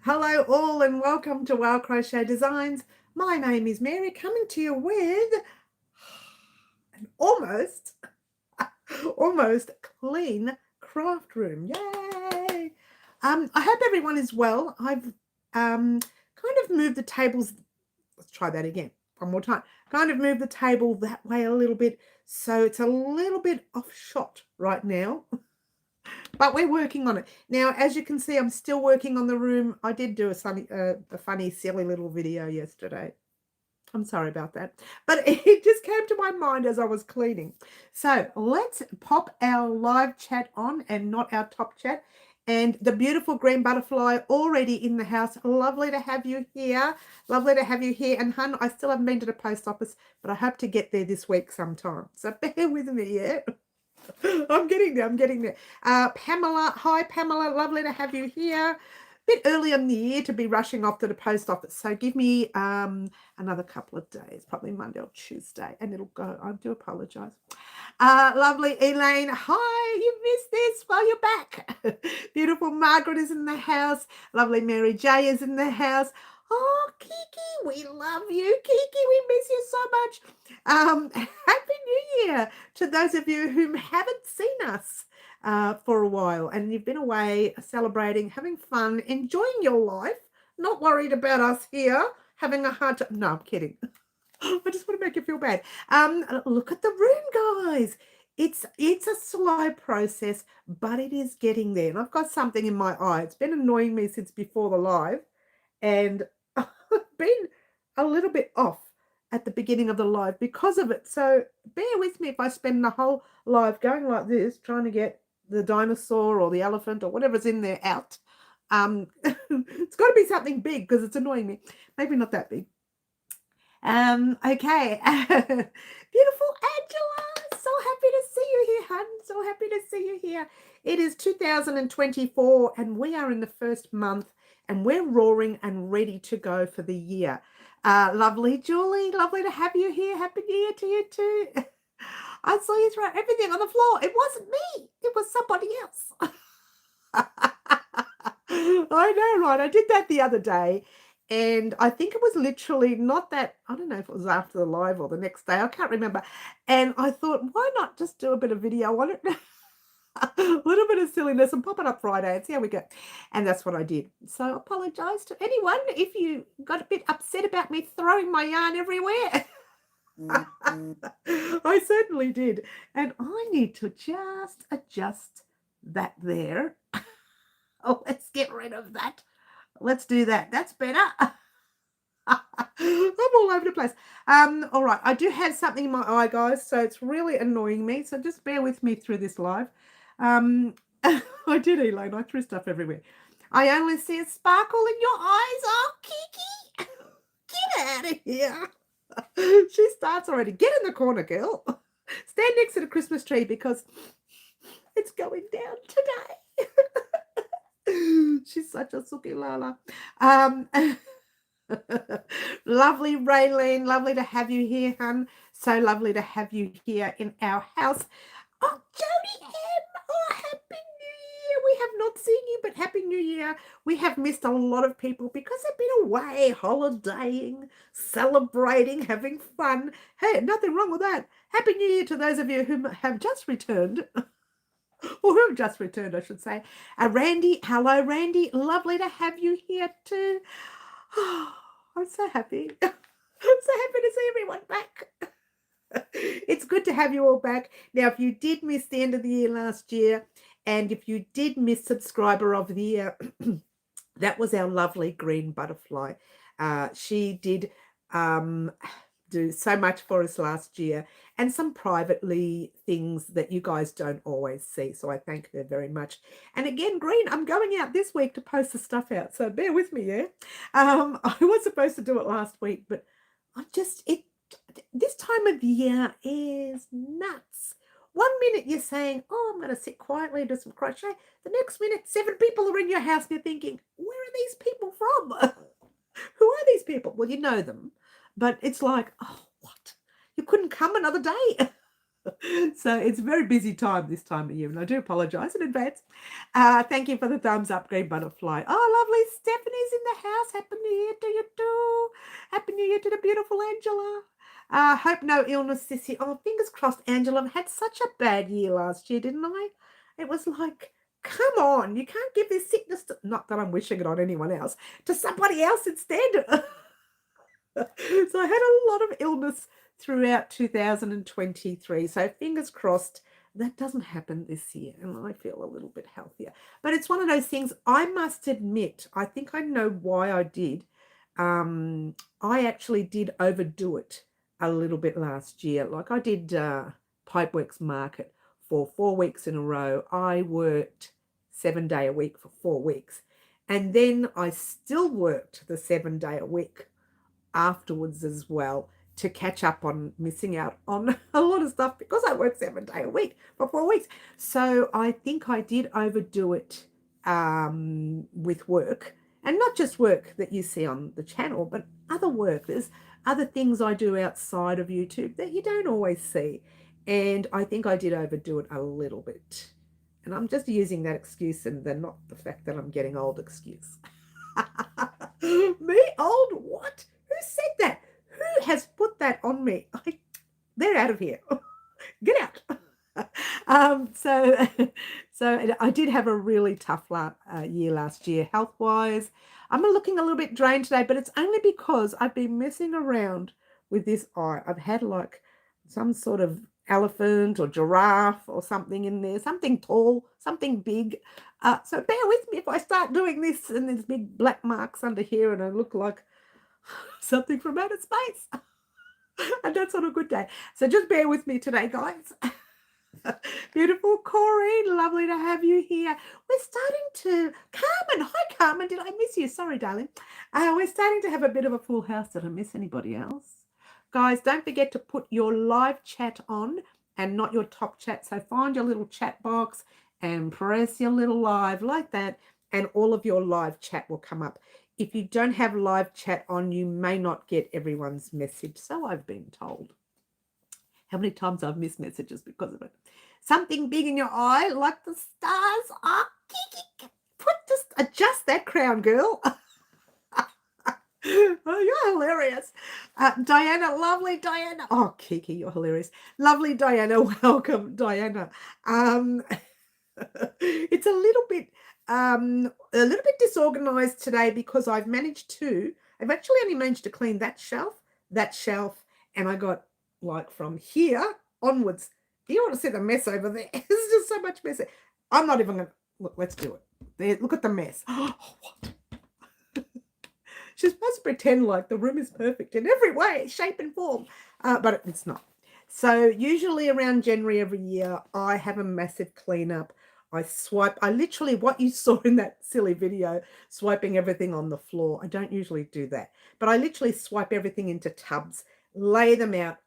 Hello all and welcome to Crochet Designs. My name is Mary, coming to you with an almost clean craft room. Yay! I hope everyone is well. I've kind of moved the tables. Let's try that again. One more time. Kind of moved the table that way a little bit, so it's a little bit off shot right now. But we're working on it. Now, as you can see, I'm still working on the room. I did do a funny, silly little video yesterday. I'm sorry about that. But it just came to my mind as I was cleaning. So let's pop our live chat on and not our top chat. And the beautiful green butterfly already in the house. Lovely to have you here. Lovely to have you here. And hun, I still haven't been to the post office, but I hope to get there this week sometime. So bear with me, yeah? I'm getting there. Pamela, hi Pamela, lovely to have you here. Bit early in the year to be rushing off to the post office, so give me another couple of days, probably Monday or Tuesday, and it'll go. I do apologize. Lovely Elaine, hi, you missed this. Well, you're back. Beautiful Margaret is in the house. Lovely Mary J is in the house. Oh, Kiki, we love you. Kiki, we miss you so much. Happy New Year to those of you who haven't seen us for a while and you've been away celebrating, having fun, enjoying your life, not worried about us here, having a hard time. No, I'm kidding. I just want to make you feel bad. Look at the room, guys. It's a slow process, but it is getting there. And I've got something in my eye. It's been annoying me since before the live. And I've been a little bit off at the beginning of the live because of it. So bear with me if I spend the whole live going like this, trying to get the dinosaur or the elephant or whatever's in there out. It's got to be something big because it's annoying me. Maybe not that big. Okay. Beautiful Angela. So happy to see you here, hun. So happy to see you here. It is 2024 and we are in the first month and we're roaring and ready to go for the year. Lovely Julie, lovely to have you here. Happy New Year to you too. I saw you throw everything on the floor. It wasn't me. It was somebody else. I know, right? I did that the other day. And I think it was literally not that, I don't know if it was after the live or the next day. I can't remember. And I thought, why not just do a bit of video on it? A little bit of silliness and pop it up Friday and see how we go. And that's what I did. So I apologize to anyone if you got a bit upset about me throwing my yarn everywhere. I certainly did. And I need to just adjust that there. Oh, let's get rid of that. Let's do that. That's better. I'm all over the place. All right. I do have something in my eye, guys, so it's really annoying me. So just bear with me through this live. I did, Elaine. I threw stuff everywhere. I only see a sparkle in your eyes. Oh, Kiki. Get out of here. She starts already. Get in the corner, girl. Stand next to the Christmas tree because it's going down today. She's such a suki lala. Lovely Raylene, lovely to have you here, hun. So lovely to have you here in our house. Oh, Jodie M. Oh, happy New Year. We have not seen you, but happy New Year. We have missed a lot of people because they've been away, holidaying, celebrating, having fun. Hey, nothing wrong with that. Happy New Year to those of you who have just returned. Or who have just returned, I should say. Randy, hello, Randy. Lovely to have you here too. Oh, I'm so happy. I'm so happy to see everyone back. It's good to have you all back. Now, if you did miss the end of the year last year, and if you did miss subscriber of the year, that was our lovely green butterfly. She did do so much for us last year and some privately things that you guys don't always see. So I thank her very much. And again, Green, I'm going out this week to post the stuff out. So bear with me, yeah? I was supposed to do it last week, but this time of the year is nuts. 1 minute you're saying, oh, I'm going to sit quietly and do some crochet. The next minute, 7 people are in your house and you're thinking, where are these people from? Who are these people? Well, you know them. But it's like, oh, what? You couldn't come another day. So it's a very busy time this time of year, and I do apologise in advance. Thank you for the thumbs up, green butterfly. Oh, lovely. Stephanie's in house. Happy New Year to you too. Happy New Year to the beautiful Angela. Hope no illness this year. Oh, fingers crossed, Angela. I had such a bad year last year, didn't I? It was like, come on, you can't give this sickness to, not that I'm wishing it on anyone else, to somebody else instead. So I had a lot of illness throughout 2023. So fingers crossed that doesn't happen this year and I feel a little bit healthier. But it's one of those things, I must admit, I think I know why I did. I actually did overdo it a little bit last year. Like I did Pipeworks Market for 4 weeks in a row. I worked 7-day a week for 4 weeks. And then I still worked the 7-day a week afterwards as well to catch up on missing out on a lot of stuff because I work 7-day a week for 4 weeks. So I think I did overdo it with work, and not just work that you see on the channel, but other work. There's other things I do outside of YouTube that you don't always see. And I think I did overdo it a little bit. And I'm just using that excuse and then not the fact that I'm getting old excuse. Me old? What? Who said that? Who has put that on me? They're out of here. Get out. So I did have a really tough year last year, health-wise. I'm looking a little bit drained today, but it's only because I've been messing around with this eye. I've had like some sort of elephant or giraffe or something in there, something tall, something big. So bear with me if I start doing this and there's big black marks under here and I look like something from outer space. And that's on a good day. So just bear with me today, guys. Beautiful Corey, lovely to have you here. We're starting to, Carmen, hi Carmen, did I miss you? Sorry, darling. We're starting to have a bit of a full house. Did I miss anybody else? Guys, don't forget to put your live chat on and not your top chat. So find your little chat box and press your little live like that, and all of your live chat will come up. If you don't have live chat on, you may not get everyone's message. So I've been told. How many times I've missed messages because of it. Something big in your eye, like the stars. Oh, just adjust that crown, girl. Oh, you're hilarious. Diana, lovely Diana. Oh, Kiki, you're hilarious. Lovely Diana, welcome, Diana. It's a little bit disorganized today because I've actually only managed to clean that shelf, and I got like from here onwards. Do you want to see the mess over there? There's just so much mess. I'm not even going to, look, let's do it. There, look at the mess. Oh, what? She's supposed to pretend like the room is perfect in every way, shape and form, but it's not. So usually around January every year, I have a massive cleanup. I literally, what you saw in that silly video, swiping everything on the floor. I don't usually do that, but I literally swipe everything into tubs, lay them out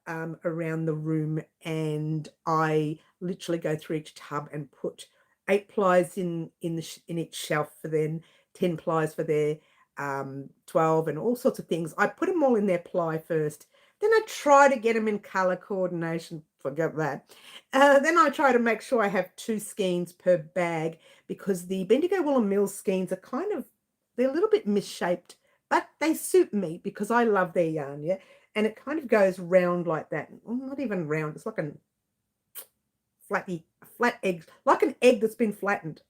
around the room, and I literally go through each tub and put 8 plies in each shelf for them, 10 plies for their 12 and all sorts of things. I put them all in their ply first. Then I try to get them in color coordination. Forget that. Then I try to make sure I have 2 skeins per bag, because the Bendigo Wool and Mill skeins are they're a little bit misshaped, but they suit me because I love their yarn, yeah? And it kind of goes round like that. Well, not even round. It's like a flat egg, like an egg that's been flattened.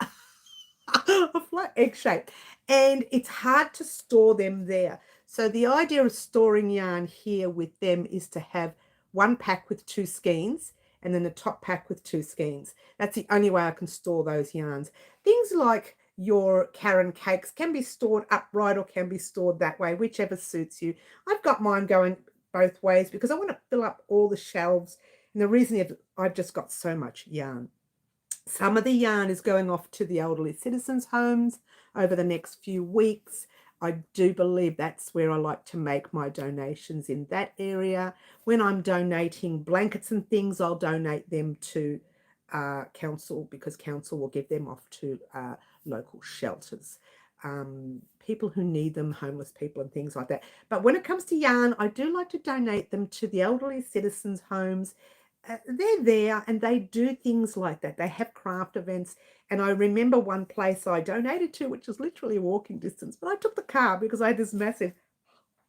A flat egg shape, and it's hard to store them there. So the idea of storing yarn here with them is to have 1 pack with 2 skeins and then the top pack with 2 skeins. That's the only way I can store those yarns. Things like your Karen cakes can be stored upright or can be stored that way, whichever suits you. I've got mine going both ways because I want to fill up all the shelves, and the reason is I've just got so much yarn. Some of the yarn is going off to the elderly citizens' homes over the next few weeks. I do believe that's where I like to make my donations, in that area. When I'm donating blankets and things, I'll donate them to council, because council will give them off to local shelters. People who need them, homeless people and things like that. But when it comes to yarn, I do like to donate them to the elderly citizens' homes they're there and they do things like that. They have craft events. And I remember one place I donated to, which was literally a walking distance, but I took the car because I had this massive,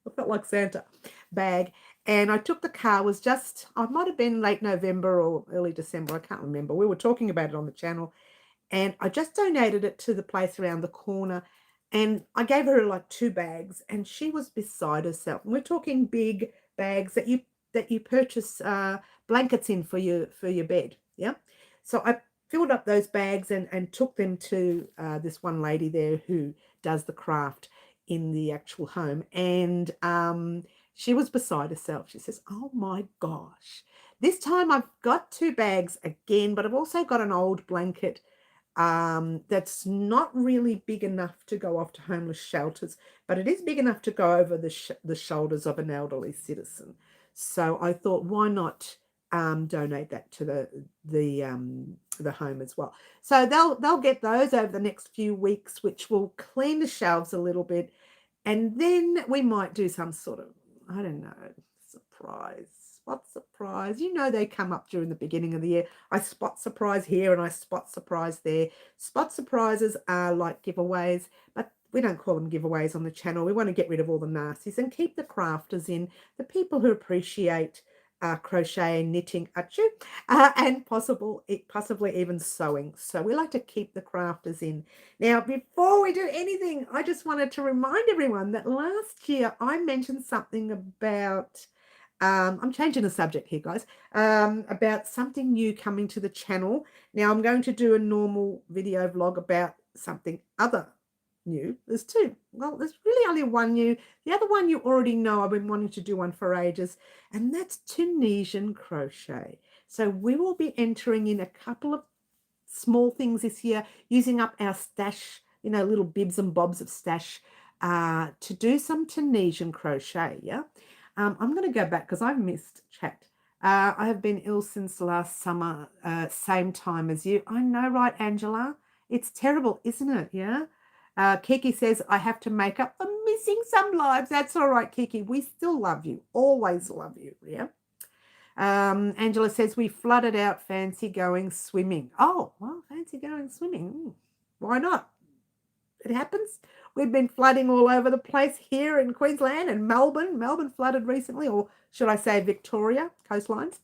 I felt like Santa bag. And I took the car, was just, I might have been late November or early December. I can't remember. We were talking about it on the channel. And I just donated it to the place around the corner. And I gave her like 2 bags and she was beside herself. And we're talking big bags that you purchase blankets in for your bed. Yeah. So I filled up those bags and took them to this one lady there who does the craft in the actual home. And she was beside herself. She says, "Oh my gosh, this time I've got 2 bags again, but I've also got an old blanket that's not really big enough to go off to homeless shelters, but it is big enough to go over the shoulders of an elderly citizen. So I thought, why not donate that to the home as well? So they'll get those over the next few weeks, which will clean the shelves a little bit, and then we might do some sort of, I don't know, surprise. What surprise? You know, they come up during the beginning of the year. I spot surprise here and I spot surprise there. Spot surprises are like giveaways, but we don't call them giveaways on the channel. We want to get rid of all the nasties and keep the crafters in, the people who appreciate crochet and knitting, and possibly even sewing. So we like to keep the crafters in. Now, before we do anything, I just wanted to remind everyone that last year I mentioned something about I'm changing the subject here, guys, about something new coming to the channel. Now, I'm going to do a normal video vlog about something other new. There's 2. Well, there's really only one new. The other one you already know. I've been wanting to do one for ages, and that's Tunisian crochet. So we will be entering in a couple of small things this year, using up our stash, little bibs and bobs of stash to do some Tunisian crochet, yeah? I'm going to go back because I've missed chat. I have been ill since last summer, same time as you. I know, right, Angela? It's terrible, isn't it? Yeah. Kiki says, I have to make up for missing some lives. That's all right, Kiki. We still love you. Always love you. Yeah. Angela says, we flooded out, fancy going swimming. Oh, well, fancy going swimming. Why not? It happens. We've been flooding all over the place here in Queensland and Melbourne. Melbourne flooded recently, or should I say Victoria coastlines.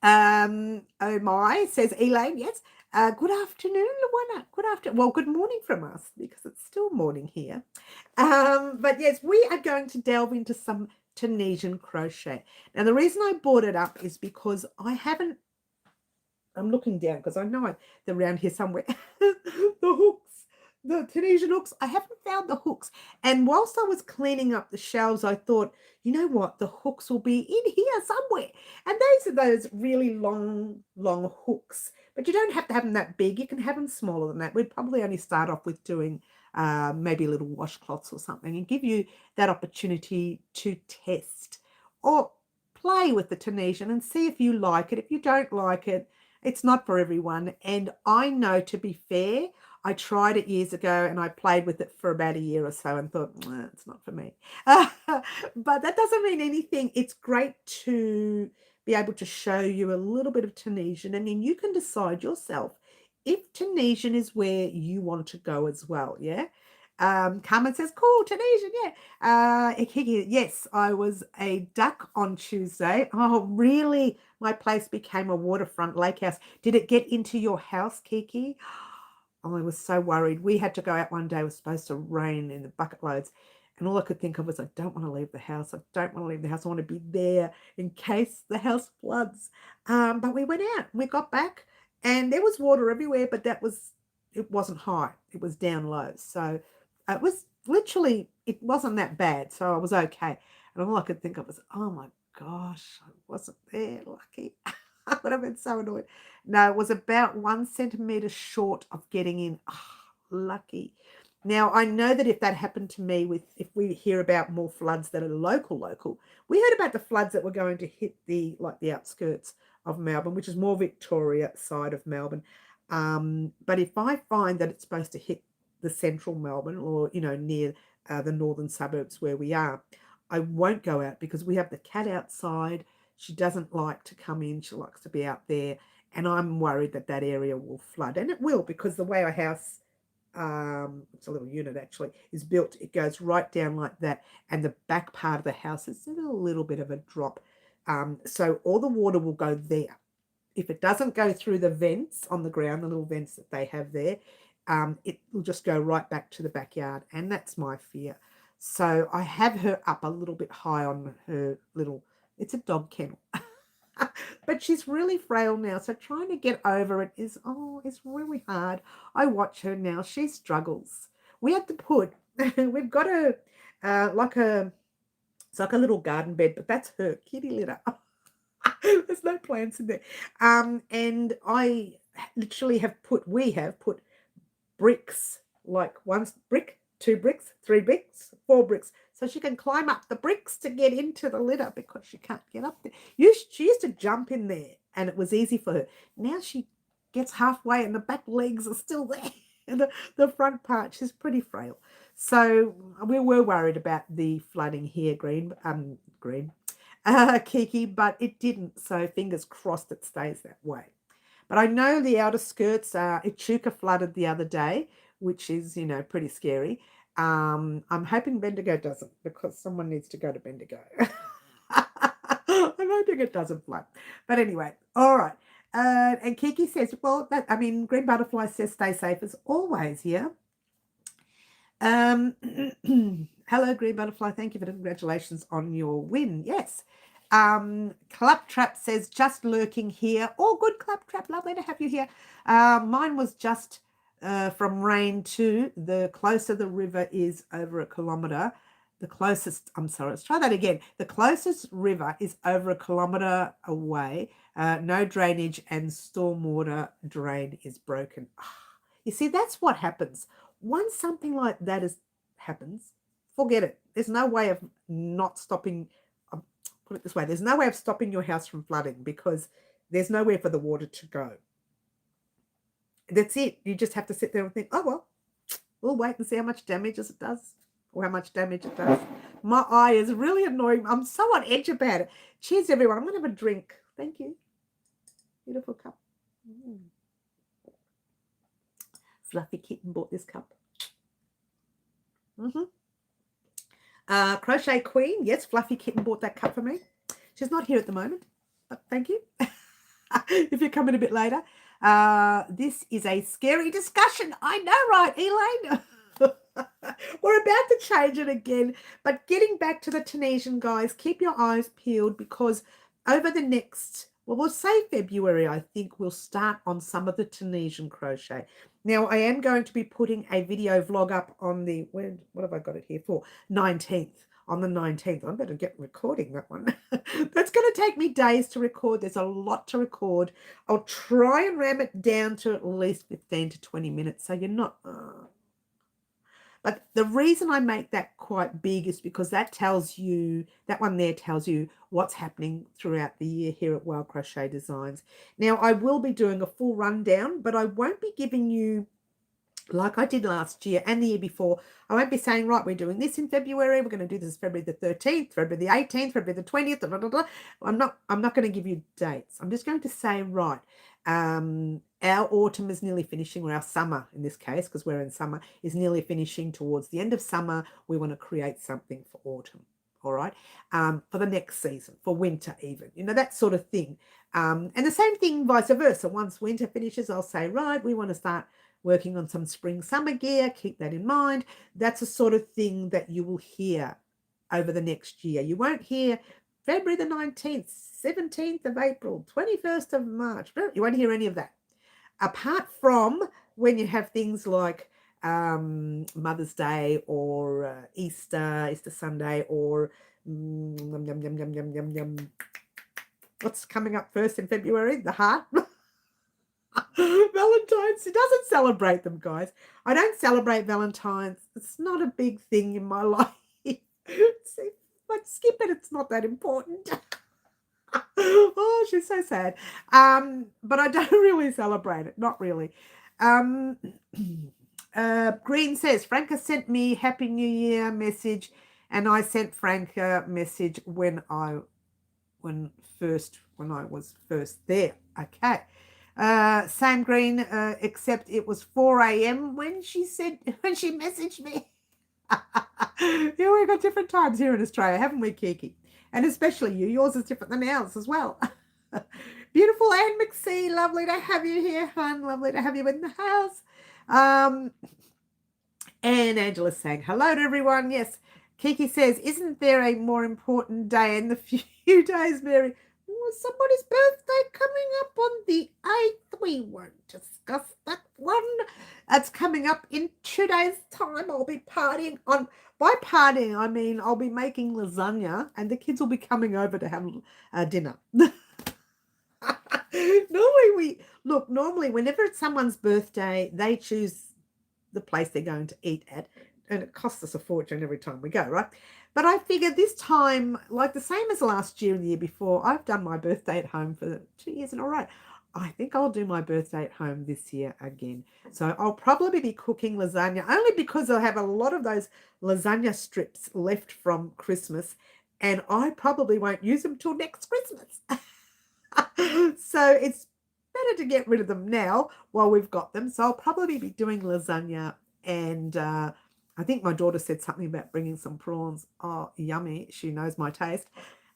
Oh my, says Elaine. Yes. Good afternoon, Luana. Good afternoon. Well, good morning from us because it's still morning here. But yes, we are going to delve into some Tunisian crochet. Now, the reason I brought it up is because I'm looking down because I know they're around here somewhere. The hooks. The Tunisian hooks, I haven't found the hooks. And whilst I was cleaning up the shelves, I thought, you know what? The hooks will be in here somewhere. And those are those really long hooks. But you don't have to have them that big. You can have them smaller than that. We'd probably only start off with doing maybe little washcloths or something and give you that opportunity to test or play with the Tunisian and see if you like it. If you don't like it, it's not for everyone. And I know, to be fair, I tried it years ago and I played with it for about a year or so and thought, it's not for me. But that doesn't mean anything. It's great to be able to show you a little bit of Tunisian, and then you can decide yourself if Tunisian is where you want to go as well. Yeah. Carmen says, cool, Tunisian, yeah. Yes, I was a duck on Tuesday. Oh, really? My place became a waterfront lake house. Did it get into your house, Kiki? Oh, I was so worried. We had to go out one day. It was supposed to rain in the bucket loads. And all I could think of was, I don't want to leave the house. I don't want to leave the house. I want to be there in case the house floods. But we went out. We got back and there was water everywhere, but it wasn't high. It was down low. So it was literally, it wasn't that bad. So I was okay. And all I could think of was, oh my gosh, I wasn't there. Lucky. I would have been so annoyed. No, it was about 1 centimetre short of getting in. Oh, lucky. Now, I know that if that happened to me, if we hear about more floods that are local, we heard about the floods that were going to hit the outskirts of Melbourne, which is more Victoria side of Melbourne. But if I find that it's supposed to hit the central Melbourne or, near the northern suburbs where we are, I won't go out because we have the cat outside She doesn't like to come in. She likes to be out there. And I'm worried that that area will flood. And it will, because the way our house, it's a little unit actually, is built, it goes right down like that. And the back part of the house is in a little bit of a drop. So all the water will go there. If it doesn't go through the vents on the ground, the little vents that they have there, it will just go right back to the backyard. And that's my fear. So I have her up a little bit high on her little, it's a dog kennel. But she's really frail now. So trying to get over it is, it's really hard. I watch her now. She struggles. We had to put, we've got a, it's like a little garden bed, but that's her kitty litter. There's no plants in there. And I literally we have put bricks, like one brick, 2 bricks, 3 bricks, 4 bricks. So she can climb up the bricks to get into the litter because she can't get up there. She used to jump in there and it was easy for her. Now she gets halfway and the back legs are still there. And the front part, she's pretty frail. So we were worried about the flooding here, Kiki, but it didn't. So fingers crossed it stays that way. But I know the outer skirts, Echuca flooded the other day, which is, pretty scary. I'm hoping Bendigo doesn't, because someone needs to go to Bendigo. I'm hoping it doesn't flood. But anyway, all right. And Kiki says, well, Green Butterfly says stay safe as always, yeah. Hello, Green Butterfly. Thank you for the congratulations on your win. Yes. Claptrap says, just lurking here. Oh, good, Claptrap. Lovely to have you here. Mine was just from rain too. The closer the river is over a kilometre. Let's try that again. The closest river is over a kilometre away. No drainage and stormwater drain is broken. You see, that's what happens. Once something like that happens, forget it. There's no way of not stopping. Put it this way. There's no way of stopping your house from flooding because there's nowhere for the water to go. That's it. You just have to sit there and think, oh, well, we'll wait and see how much damage it does or how much damage it does. My eye is really annoying. I'm so on edge about it. Cheers, everyone. I'm going to have a drink. Thank you. Beautiful cup. Fluffy Kitten bought this cup. Crochet Queen. Yes, Fluffy Kitten bought that cup for me. She's not here at the moment, but thank you. If you're coming a bit later. This is a scary discussion. I know, right, Elaine? We're about to change it again. But getting back to the Tunisian, guys, keep your eyes peeled because over the next, we'll say February, I think we'll start on some of the Tunisian crochet. Now, I am going to be putting a video vlog up on the, what have I got it here for? 19th. On the 19th. I better get recording that one. That's going to take me days to record. There's a lot to record. I'll try and ram it down to at least 15 to 20 minutes so you're not... But the reason I make that quite big is because that tells you, that one there tells you what's happening throughout the year here at Wild Crochet Designs. Now, I will be doing a full rundown, but I won't be giving you, like I did last year and the year before, I won't be saying, right, we're doing this in February, we're going to do this February the 13th, February the 18th, February the 20th, blah, blah, blah. I'm not going to give you dates. I'm just going to say, right, our autumn is nearly finishing, or our summer in this case, because we're in summer, is nearly finishing. Towards the end of summer, we want to create something for autumn, all right, for the next season, for winter even, that sort of thing. And the same thing vice versa. Once winter finishes, I'll say, right, we want to start working on some spring summer gear. Keep that in mind. That's a sort of thing that you will hear over the next year. You won't hear February the 19th, 17th of April, 21st of March. You won't hear any of that. Apart from when you have things like Mother's Day or Easter Sunday, or what's coming up first in February? The heart. Valentine's. It doesn't celebrate them, guys. I don't celebrate Valentine's. It's not a big thing in my life. Like, skip it. It's not that important. Oh, she's so sad. But I don't really celebrate it. Not really. Green says, Franca sent me Happy New Year message, and I sent Franca message when I when I was first there. Okay. Same green, except it was 4 a.m. when she messaged me. Yeah, we've got different times here in Australia, haven't we, Kiki? And especially you. Yours is different than ours as well. Beautiful Anne McSee, lovely to have you here, hon. Lovely to have you in the house. And Angela's saying hello to everyone. Yes, Kiki says, isn't there a more important day in the few days, Mary? Oh, somebody's birthday coming up on the 8th. We won't discuss that one. That's coming up in 2 days' time. I'll be partying on. By partying, I mean I'll be making lasagna and the kids will be coming over to have dinner. Normally whenever it's someone's birthday, they choose the place they're going to eat at, and it costs us a fortune every time we go, right? But I figured this time, like the same as last year and the year before, I've done my birthday at home for 2 years in a row. I think I'll do my birthday at home this year again. So I'll probably be cooking lasagna, only because I have a lot of those lasagna strips left from Christmas, and I probably won't use them till next Christmas. So it's better to get rid of them now while we've got them. So I'll probably be doing lasagna, and I think my daughter said something about bringing some prawns. Oh, yummy. She knows my taste.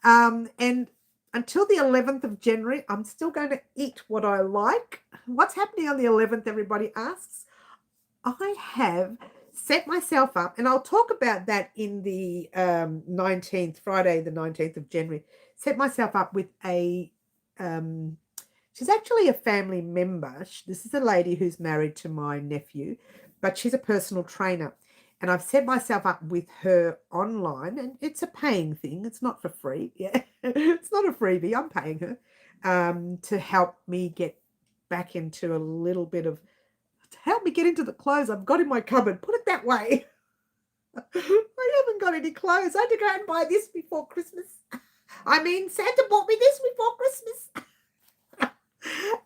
And until the 11th of January, I'm still going to eat what I like. What's happening on the 11th, everybody asks? I have set myself up, and I'll talk about that in the 19th, Friday, the 19th of January, set myself up with a, she's actually a family member. This is a lady who's married to my nephew, but she's a personal trainer. And I've set myself up with her online, and it's a paying thing. It's not for free. Yeah, it's not a freebie. I'm paying her to help me get back into a little bit of, to help me get into the clothes I've got in my cupboard. Put it that way. I haven't got any clothes. I had to go and buy this before Christmas. I mean, Santa bought me this before Christmas.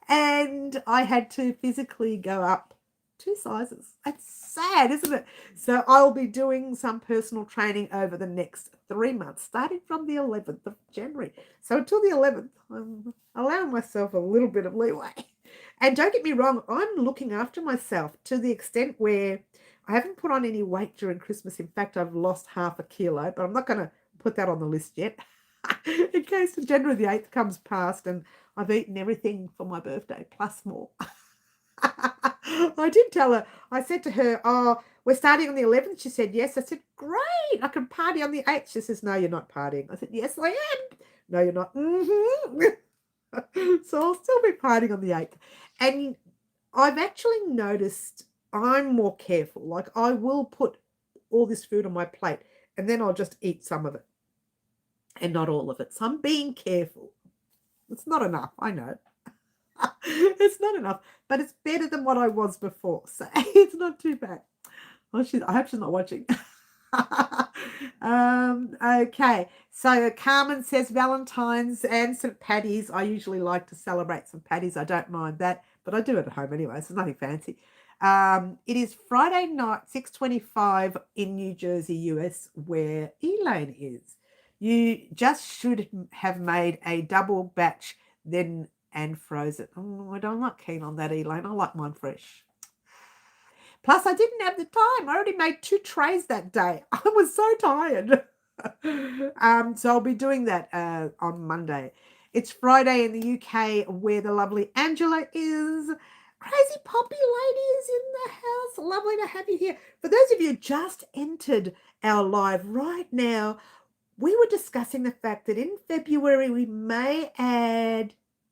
And I had to physically go up 2 sizes. It's sad, isn't it? So I'll be doing some personal training over the next 3 months, starting from the 11th of January. So until the 11th, I'm allowing myself a little bit of leeway. And don't get me wrong, I'm looking after myself to the extent where I haven't put on any weight during Christmas. In fact, I've lost half a kilo, but I'm not going to put that on the list yet. In case January the 8th comes past and I've eaten everything for my birthday, plus more. I did tell her, I said to her, oh, we're starting on the 11th. She said, yes. I said, great, I can party on the 8th. She says, no, you're not partying. I said, yes, I am. No, you're not. Mm-hmm. So I'll still be partying on the 8th. And I've actually noticed I'm more careful. Like, I will put all this food on my plate and then I'll just eat some of it and not all of it. So I'm being careful. It's not enough, I know. It's not enough, but it's better than what I was before. So it's not too bad. Well, I hope she's not watching. Okay, so Carmen says Valentine's and St. Paddy's. I usually like to celebrate St. Paddy's. I don't mind that, but I do it at home anyway, so nothing fancy. It is Friday night, 6:25 in New Jersey, US, where Elaine is. You just should have made a double batch then and froze it. Oh, I'm not keen on that, Elaine. I like mine fresh. Plus, I didn't have the time. I already made 2 trays that day. I was so tired. So I'll be doing that on Monday. It's Friday in the UK where the lovely Angela is. Crazy Poppy Lady is in the house. Lovely to have you here. For those of you just entered our live right now, we were discussing the fact that in February we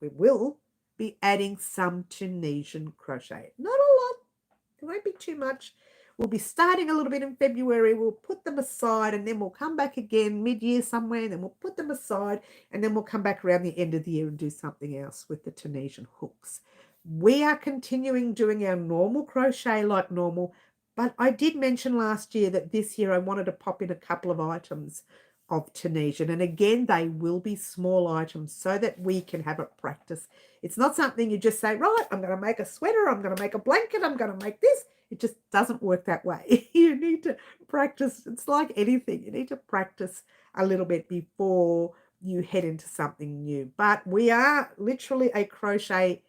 will be adding some Tunisian crochet. Not a lot. It won't be too much. We'll be starting a little bit in February. We'll put them aside and then we'll come back again mid-year somewhere and then we'll put them aside and then we'll come back around the end of the year and do something else with the Tunisian hooks. We are continuing doing our normal crochet like normal, but I did mention last year that this year I wanted to pop in a couple of items of Tunisian. And again, they will be small items so that we can have it practice. It's not something you just say, right, I'm going to make a sweater, I'm going to make a blanket, I'm going to make this. It just doesn't work that way. You need to practice. It's like anything. You need to practice a little bit before you head into something new. But we are literally a crochet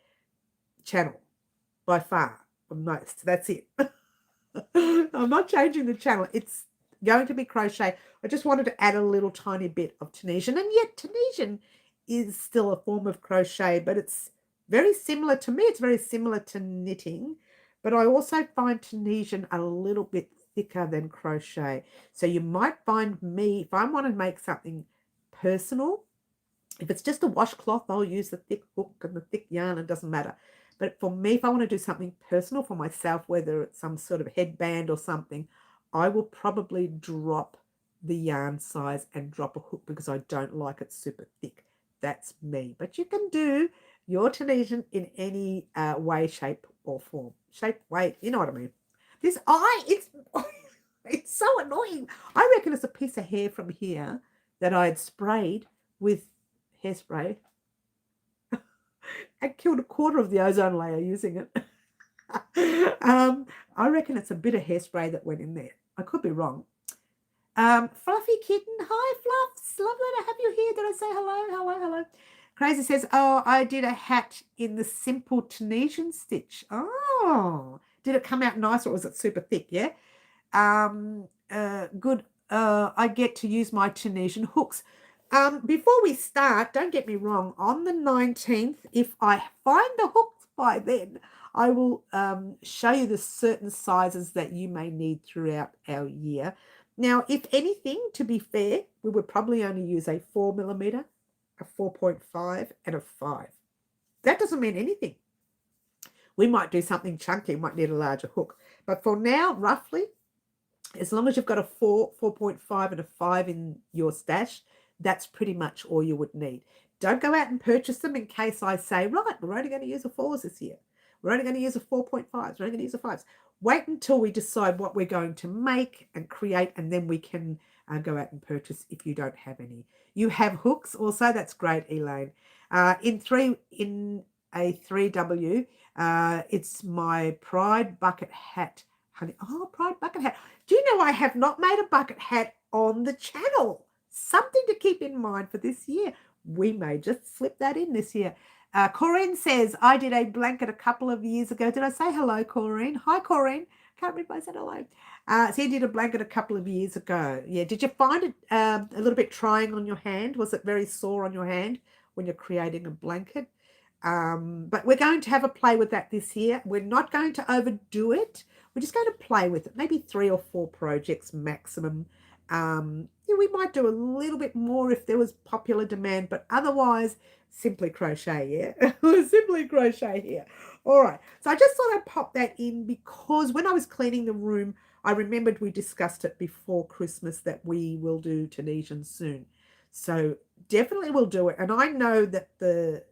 channel by far, or most. That's it. I'm not changing the channel. It's going to be crochet. I just wanted to add a little tiny bit of Tunisian, and yet Tunisian is still a form of crochet, but it's very similar to me. It's very similar to knitting, but I also find Tunisian a little bit thicker than crochet. So you might find me, if I want to make something personal, if it's just a washcloth, I'll use the thick hook and the thick yarn. It doesn't matter. But for me, if I want to do something personal for myself, whether it's some sort of headband or something, I will probably drop the yarn size and drop a hook because I don't like it super thick. That's me. But you can do your Tunisian in any way, shape, or form. Shape, weight, you know what I mean. This eye, it's so annoying. I reckon it's a piece of hair from here that I had sprayed with hairspray and killed a quarter of the ozone layer using it. I reckon it's a bit of hairspray that went in there. I could be wrong. Fluffy Kitten, hi Fluffs, lovely to have you here. Did I say hello? Hello. Crazy says, oh, I did a hat in the simple Tunisian stitch. Oh, did it come out nice or was it super thick? Yeah. Good. I get to use my Tunisian hooks. Before we start, don't get me wrong, on the 19th, if I find the hooks by then, I will show you the certain sizes that you may need throughout our year. Now, if anything, to be fair, we would probably only use a 4mm, a 4.5, and a 5. That doesn't mean anything. We might do something chunky, might need a larger hook. But for now, roughly, as long as you've got a 4, 4.5, and a 5 in your stash, that's pretty much all you would need. Don't go out and purchase them in case I say, right, we're only going to use a 4s this year. We're only going to use a 4.5s. We're only going to use a 5s. Wait until we decide what we're going to make and create, and then we can go out and purchase if you don't have any. You have hooks also. That's great, Elaine. In a 3W, it's my Pride bucket hat. Honey, oh, Pride bucket hat. Do you know I have not made a bucket hat on the channel? Something to keep in mind for this year. We may just slip that in this year. Corinne says, I did a blanket a couple of years ago. Did I say hello, Corinne? Hi, Corinne. Can't remember if I said hello. So you did a blanket a couple of years ago. Yeah. Did you find it a little bit trying on your hand? Was it very sore on your hand when you're creating a blanket? But we're going to have a play with that this year. We're not going to overdo it. We're just going to play with it. Maybe 3 or 4 projects maximum. Yeah, we might do a little bit more if there was popular demand, but otherwise, simply crochet, yeah? Simply crochet here. All right, so I just thought I'd pop that in because when I was cleaning the room, I remembered we discussed it before Christmas that we will do Tunisian soon. So definitely we'll do it. And I know that the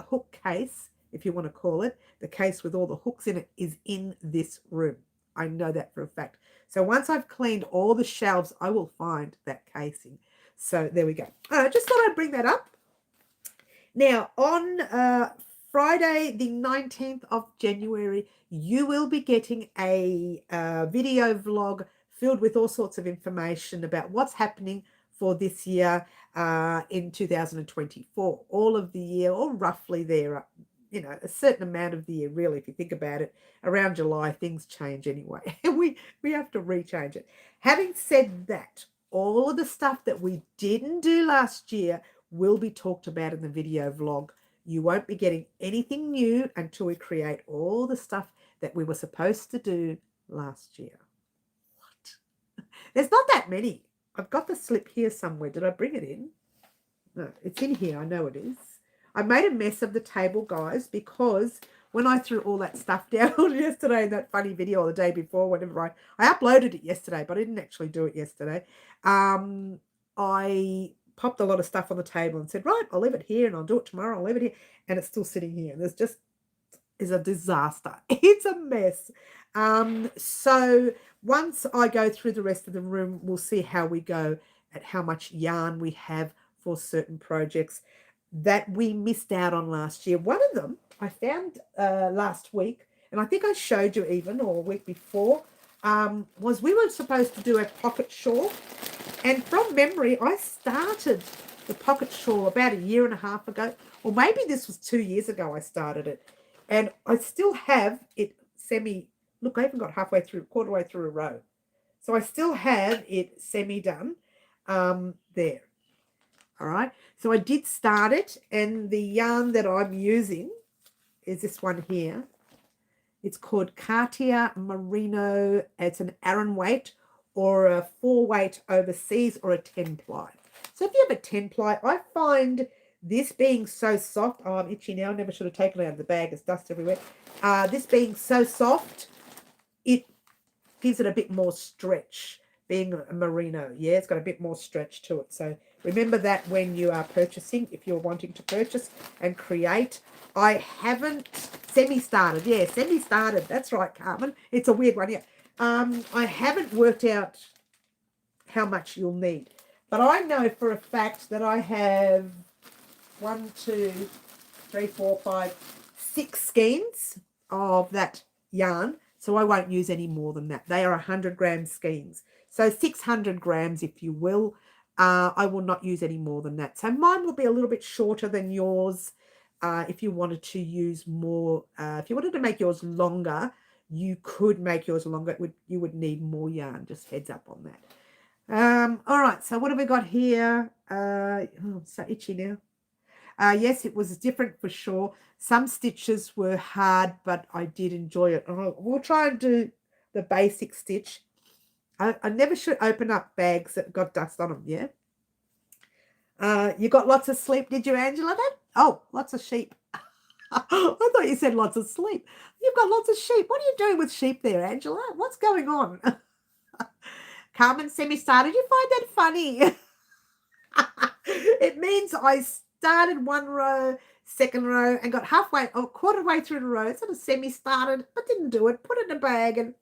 hook case, if you want to call it, the case with all the hooks in it is in this room. I know that for a fact. So once I've cleaned all the shelves, I will find that casing. So there we go. Just thought I'd bring that up. Now, on Friday, the 19th of January, you will be getting a video vlog filled with all sorts of information about what's happening for this year in 2024. All of the year, or roughly there, you know, a certain amount of the year, really, if you think about it. Around July, things change anyway. we have to rechange it. Having said that, all of the stuff that we didn't do last year will be talked about in the video vlog. You won't be getting anything new until we create all the stuff that we were supposed to do last year. What? There's not that many. I've got the slip here somewhere. Did I bring it in? No, it's in here. I know it is. I made a mess of the table, guys, because when I threw all that stuff down yesterday in that funny video or the day before, whenever I uploaded it yesterday, but I didn't actually do it yesterday. I popped a lot of stuff on the table and said, right, I'll leave it here and I'll do it tomorrow. I'll leave it here. And it's still sitting here. And there's just is a disaster. It's a mess. So once I go through the rest of the room, we'll see how we go at how much yarn we have for certain projects that we missed out on last year. One of them I found last week, and I think I showed you even, or a week before, was we were supposed to do a pocket shawl. And from memory, I started the pocket shawl about a year and a half ago, or maybe this was 2 years ago I started it. And I still have it look, I even got quarter way through a row. So I still have it semi-done there. All right. So I did start it, and the yarn that I'm using is this one here. It's called Cartier Merino. It's an Aran weight or a 4 weight overseas or a 10 ply. So if you have a 10 ply, I find this being so soft. Oh, I'm itchy now. I never should have taken it out of the bag. There's dust everywhere. This being so soft, it gives it a bit more stretch. Being a merino, yeah, it's got a bit more stretch to it. So remember that when you are purchasing, if you're wanting to purchase and create. I haven't semi-started. Yeah, semi-started. That's right, Carmen. It's a weird one, yeah. I haven't worked out how much you'll need. But I know for a fact that I have 1, 2, 3, 4, 5, 6 skeins of that yarn. So I won't use any more than that. They are 100-gram skeins. So 600 grams, if you will. I will not use any more than that. So mine will be a little bit shorter than yours. If you wanted to use more, if you wanted to make yours longer, you could make yours longer. You would need more yarn. Just heads up on that. All right. So what have we got here? Oh, I'm so itchy now. Yes, it was different for sure. Some stitches were hard, but I did enjoy it. We'll try and do the basic stitch. I never should open up bags that got dust on them, yeah? You got lots of sleep, did you, Angela? Oh, lots of sheep. I thought you said lots of sleep. You've got lots of sheep. What are you doing with sheep there, Angela? What's going on? Carmen, semi-started. You find that funny? It means I started one row, second row, and got halfway or quarter way through the row, sort of semi-started, but didn't do it. Put it in a bag, and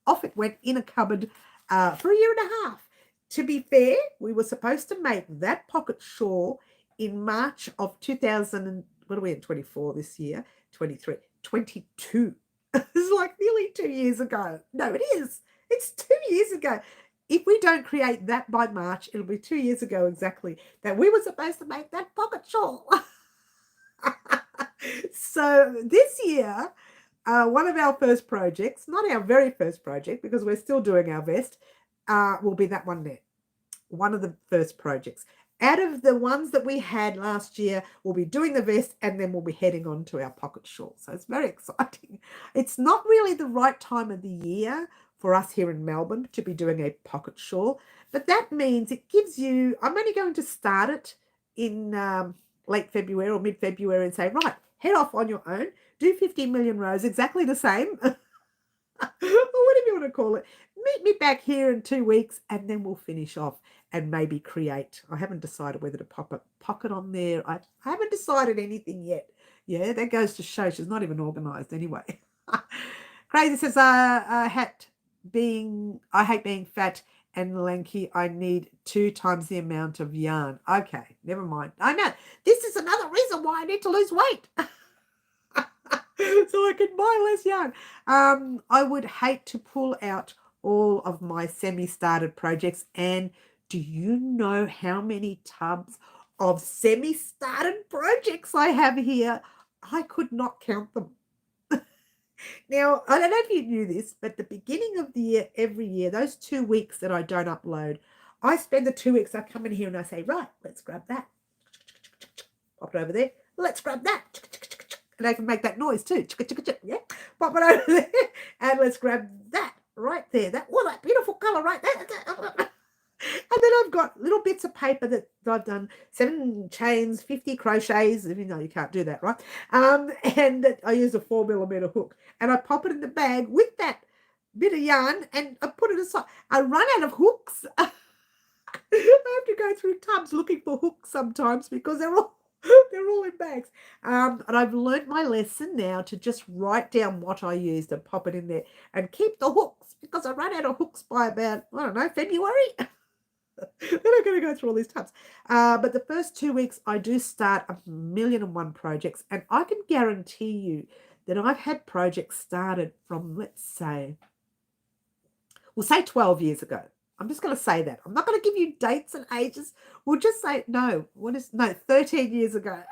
off it went in a cupboard for a year and a half. To be fair, we were supposed to make that pocket shawl in March of 2000. And what are we in 24 this year? 23, 22. It's like nearly 2 years ago. No, it is. It's 2 years ago. If we don't create that by March, it'll be 2 years ago exactly that we were supposed to make that pocket shawl. So this year, one of our first projects, not our very first project because we're still doing our vest, will be that one there. One of the first projects. Out of the ones that we had last year, we'll be doing the vest and then we'll be heading on to our pocket shawl. So it's very exciting. It's not really the right time of the year for us here in Melbourne to be doing a pocket shawl, but that means it gives you, I'm only going to start it in late February or mid-February and say, right, head off on your own, do 50 million rows, exactly the same, or whatever you want to call it. Meet me back here in 2 weeks and then we'll finish off and maybe create. I haven't decided whether to pop a pocket on there. I haven't decided anything yet. Yeah, that goes to show she's not even organised anyway. Crazy says, I hate being fat and lanky. I need 2 times the amount of yarn. Okay, never mind. I know. This is another reason why I need to lose weight. So I can buy less yarn. I would hate to pull out all of my semi-started projects. And do you know how many tubs of semi-started projects I have here? I could not count them. Now, I don't know if you knew this, but the beginning of the year, every year, those 2 weeks that I don't upload, I spend the 2 weeks, I come in here and I say, right, let's grab that. Pop it over there. Let's grab that. And I can make that noise too. Yeah. Pop it over there. And let's grab that right there. That beautiful colour right there. And then I've got little bits of paper that I've done 7 chains, 50 crochets. You know, you can't do that, right? And I use a 4mm hook. And I pop it in the bag with that bit of yarn and I put it aside. I run out of hooks. I have to go through tubs looking for hooks sometimes because they're all in bags. And I've learned my lesson now to just write down what I used and pop it in there and keep the hooks because I ran out of hooks by about, I don't know, February. Then I'm going to go through all these tubs. But the first 2 weeks, I do start 1,000,001 projects. And I can guarantee you that I've had projects started from, let's say, we'll say 12 years ago. I'm just going to say that. I'm not going to give you dates and ages. We'll just say, no, 13 years ago.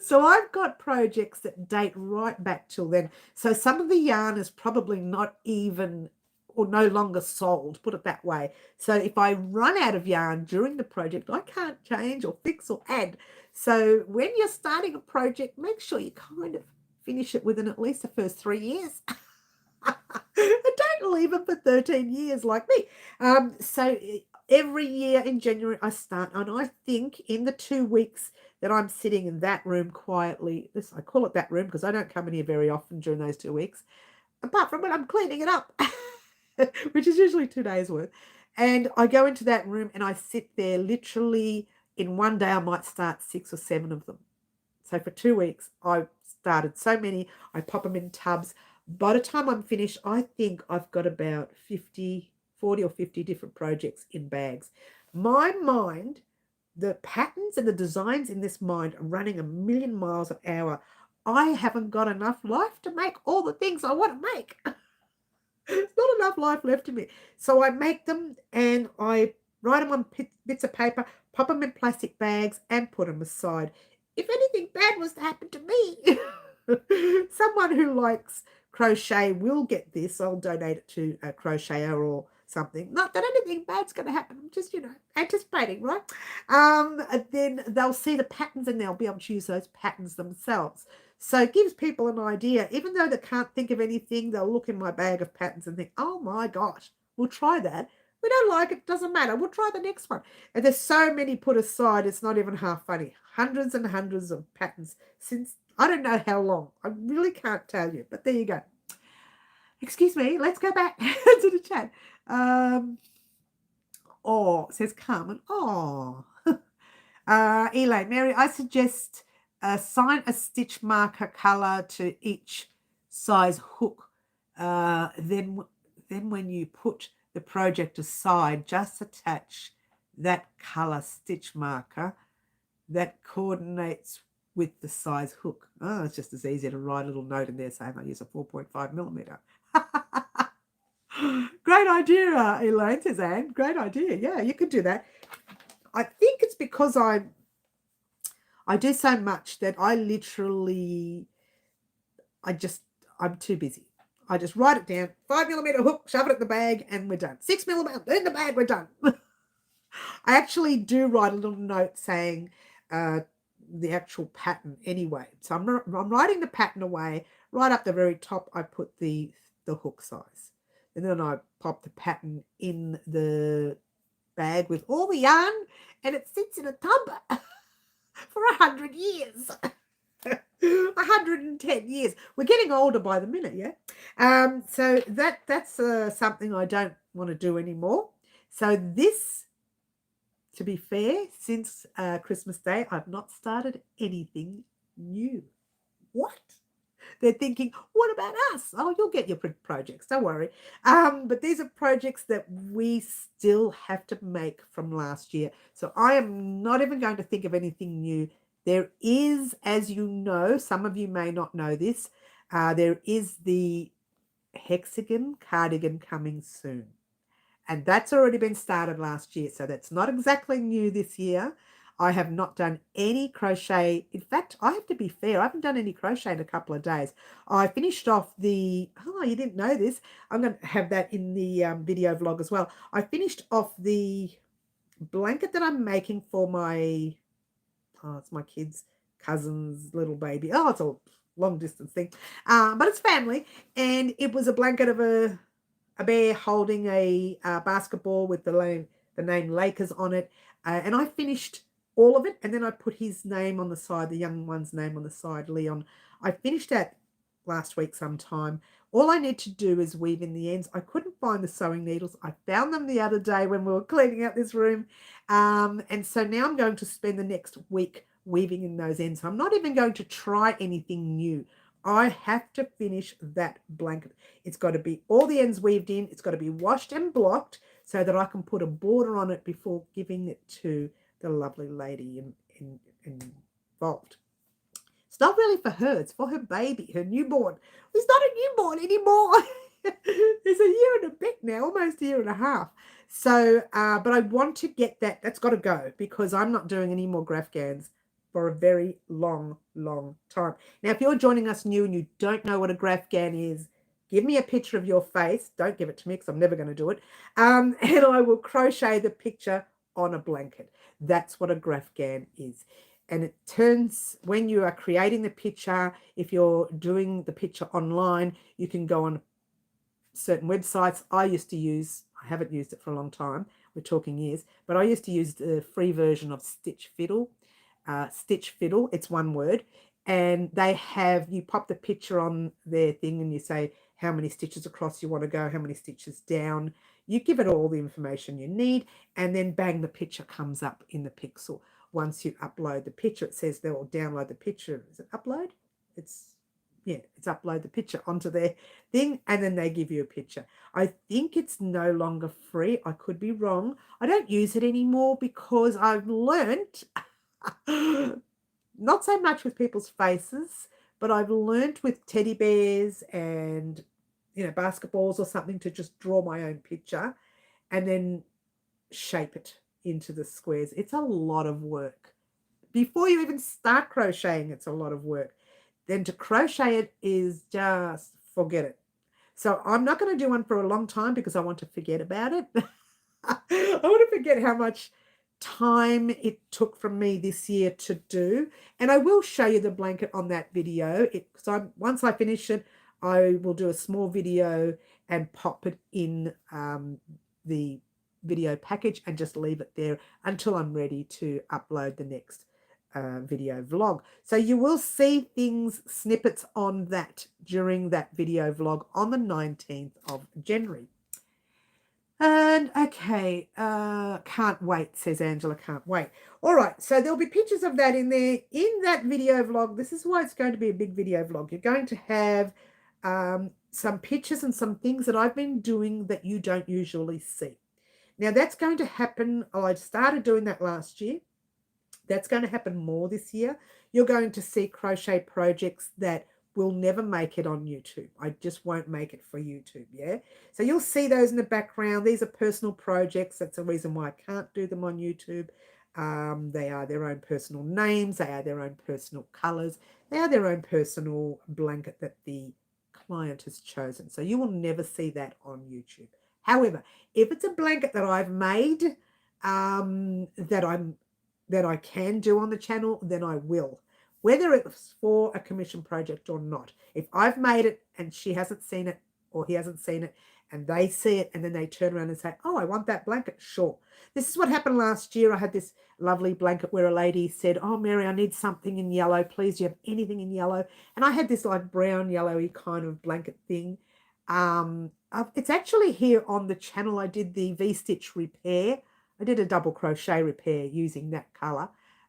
So I've got projects that date right back till then. So some of the yarn is probably not even or no longer sold, put it that way. So if I run out of yarn during the project, I can't change or fix or add. So when you're starting a project, make sure you kind of finish it within at least the first 3 years. And don't leave it for 13 years like me. So every year in January I start, and I think in the 2 weeks that I'm sitting in that room quietly, I call it that room because I don't come in here very often during those 2 weeks, apart from when I'm cleaning it up, which is usually 2 days worth. And I go into that room and I sit there literally in one day I might start 6 or 7 of them. So for 2 weeks I started so many, I pop them in tubs. By the time I'm finished, I think I've got about 40 or 50 different projects in bags. My mind, the patterns and the designs in this mind are running 1,000,000 miles an hour. I haven't got enough life to make all the things I want to make. There's not enough life left in me. So I make them and I write them on bits of paper, pop them in plastic bags and put them aside. If anything bad was to happen to me, someone who likes crochet will get this. I'll donate it to a crocheter or something. Not that anything bad's going to happen. I'm just, anticipating, right? Then they'll see the patterns and they'll be able to use those patterns themselves. So it gives people an idea. Even though they can't think of anything, they'll look in my bag of patterns and think, oh my gosh, we'll try that. We don't like it, doesn't matter. We'll try the next one. And there's so many put aside, it's not even half funny. Hundreds and hundreds of patterns since I don't know how long. I really can't tell you, but there you go. Excuse me, let's go back to the chat. Says Carmen. Elaine, Mary, I suggest assign a stitch marker color to each size hook. Then when you put the project aside, just attach that color stitch marker that coordinates with the size hook. Oh, it's just as easy to write a little note in there saying I use a 4.5 millimeter. Great idea, Elaine, says Anne. Great idea. Yeah, you could do that. I think it's because I do so much that I'm too busy. I just write it down, 5 millimeter hook, shove it in the bag, and we're done. 6 millimeter in the bag, we're done. I actually do write a little note saying the actual pattern anyway. So I'm writing the pattern away. Right up the very top, I put the hook size. And then I pop the pattern in the bag with all the yarn, and it sits in a tub for 100 years. 110 years. We're getting older by the minute, yeah? So that's something I don't want to do anymore. So this, to be fair, since Christmas Day, I've not started anything new. What? They're thinking, what about us? Oh, you'll get your projects, don't worry. But these are projects that we still have to make from last year. So I am not even going to think of anything new. There is, as you know, some of you may not know this, there is the hexagon cardigan coming soon. And that's already been started last year. So that's not exactly new this year. I have not done any crochet. In fact, I have to be fair. I haven't done any crochet in a couple of days. I finished off you didn't know this. I'm going to have that in the video vlog as well. I finished off the blanket that I'm making for it's my kid's cousin's little baby. Oh, it's a long distance thing. But it's family. And it was a blanket of a bear holding a basketball with the name Lakers on it. And I finished all of it, and then I put his name on the side, the young one's name on the side, Leon. I finished that last week sometime. All I need to do is weave in the ends. I couldn't find the sewing needles. I found them the other day when we were cleaning out this room. And so now I'm going to spend the next week weaving in those ends. So I'm not even going to try anything new. I have to finish that blanket. It's got to be all the ends weaved in. It's got to be washed and blocked so that I can put a border on it before giving it to the lovely lady involved. It's not really for her. It's for her baby, her newborn. He's not a newborn anymore. It's a year and a bit now, almost a year and a half. So, but I want to get that. That's got to go because I'm not doing any more graph gans for a very long, long time. Now, if you're joining us new and you don't know what a graph gan is, give me a picture of your face. Don't give it to me because I'm never going to do it. And I will crochet the picture on a blanket. That's what a graph gan is. And it turns, when you are creating the picture, if you're doing the picture online, you can go on certain websites. I haven't used it for a long time, we're talking years, but I used to use the free version of Stitch Fiddle. It's one word, and you pop the picture on their thing and you say how many stitches across you want to go, how many stitches down. You give it all the information you need, and then bang, the picture comes up in the pixel. Once you upload the picture, it says they'll download the picture. Is it upload? It's upload the picture onto their thing, and then they give you a picture. I think it's no longer free. I could be wrong. I don't use it anymore because I've learnt, not so much with people's faces, but I've learnt with teddy bears and basketballs or something to just draw my own picture and then shape it into the squares. It's a lot of work. Before you even start crocheting, it's a lot of work. Then to crochet it is just forget it. So I'm not going to do one for a long time because I want to forget about it. I want to forget how much time it took from me this year to do. And I will show you the blanket on that video. Once I finish it, I will do a small video and pop it in the video package and just leave it there until I'm ready to upload the next video vlog. So you will see snippets on that during that video vlog on the 19th of January. And okay, can't wait, says Angela, can't wait. All right, so there'll be pictures of that in there in that video vlog. This is why it's going to be a big video vlog. You're going to have some pictures and some things that I've been doing that you don't usually see. Now that's going to happen. I started doing that last year. That's going to happen more this year. You're going to see crochet projects that will never make it on YouTube. I just won't make it for YouTube, yeah? So you'll see those in the background. These are personal projects. That's the reason why I can't do them on YouTube. They are their own personal names. They are their own personal colors. They are their own personal blanket that the client has chosen. So you will never see that on YouTube. However, if it's a blanket that I've made that I can do on the channel, then I will, whether it's for a commission project or not. If I've made it and she hasn't seen it or he hasn't seen it and they see it and then they turn around and say, oh, I want that blanket, sure. This is what happened last year. I had this lovely blanket where a lady said, oh, Mary, I need something in yellow. Please, do you have anything in yellow? And I had this like brown yellowy kind of blanket thing. It's actually here on the channel. I did the V-stitch repair. I did a double crochet repair using that color,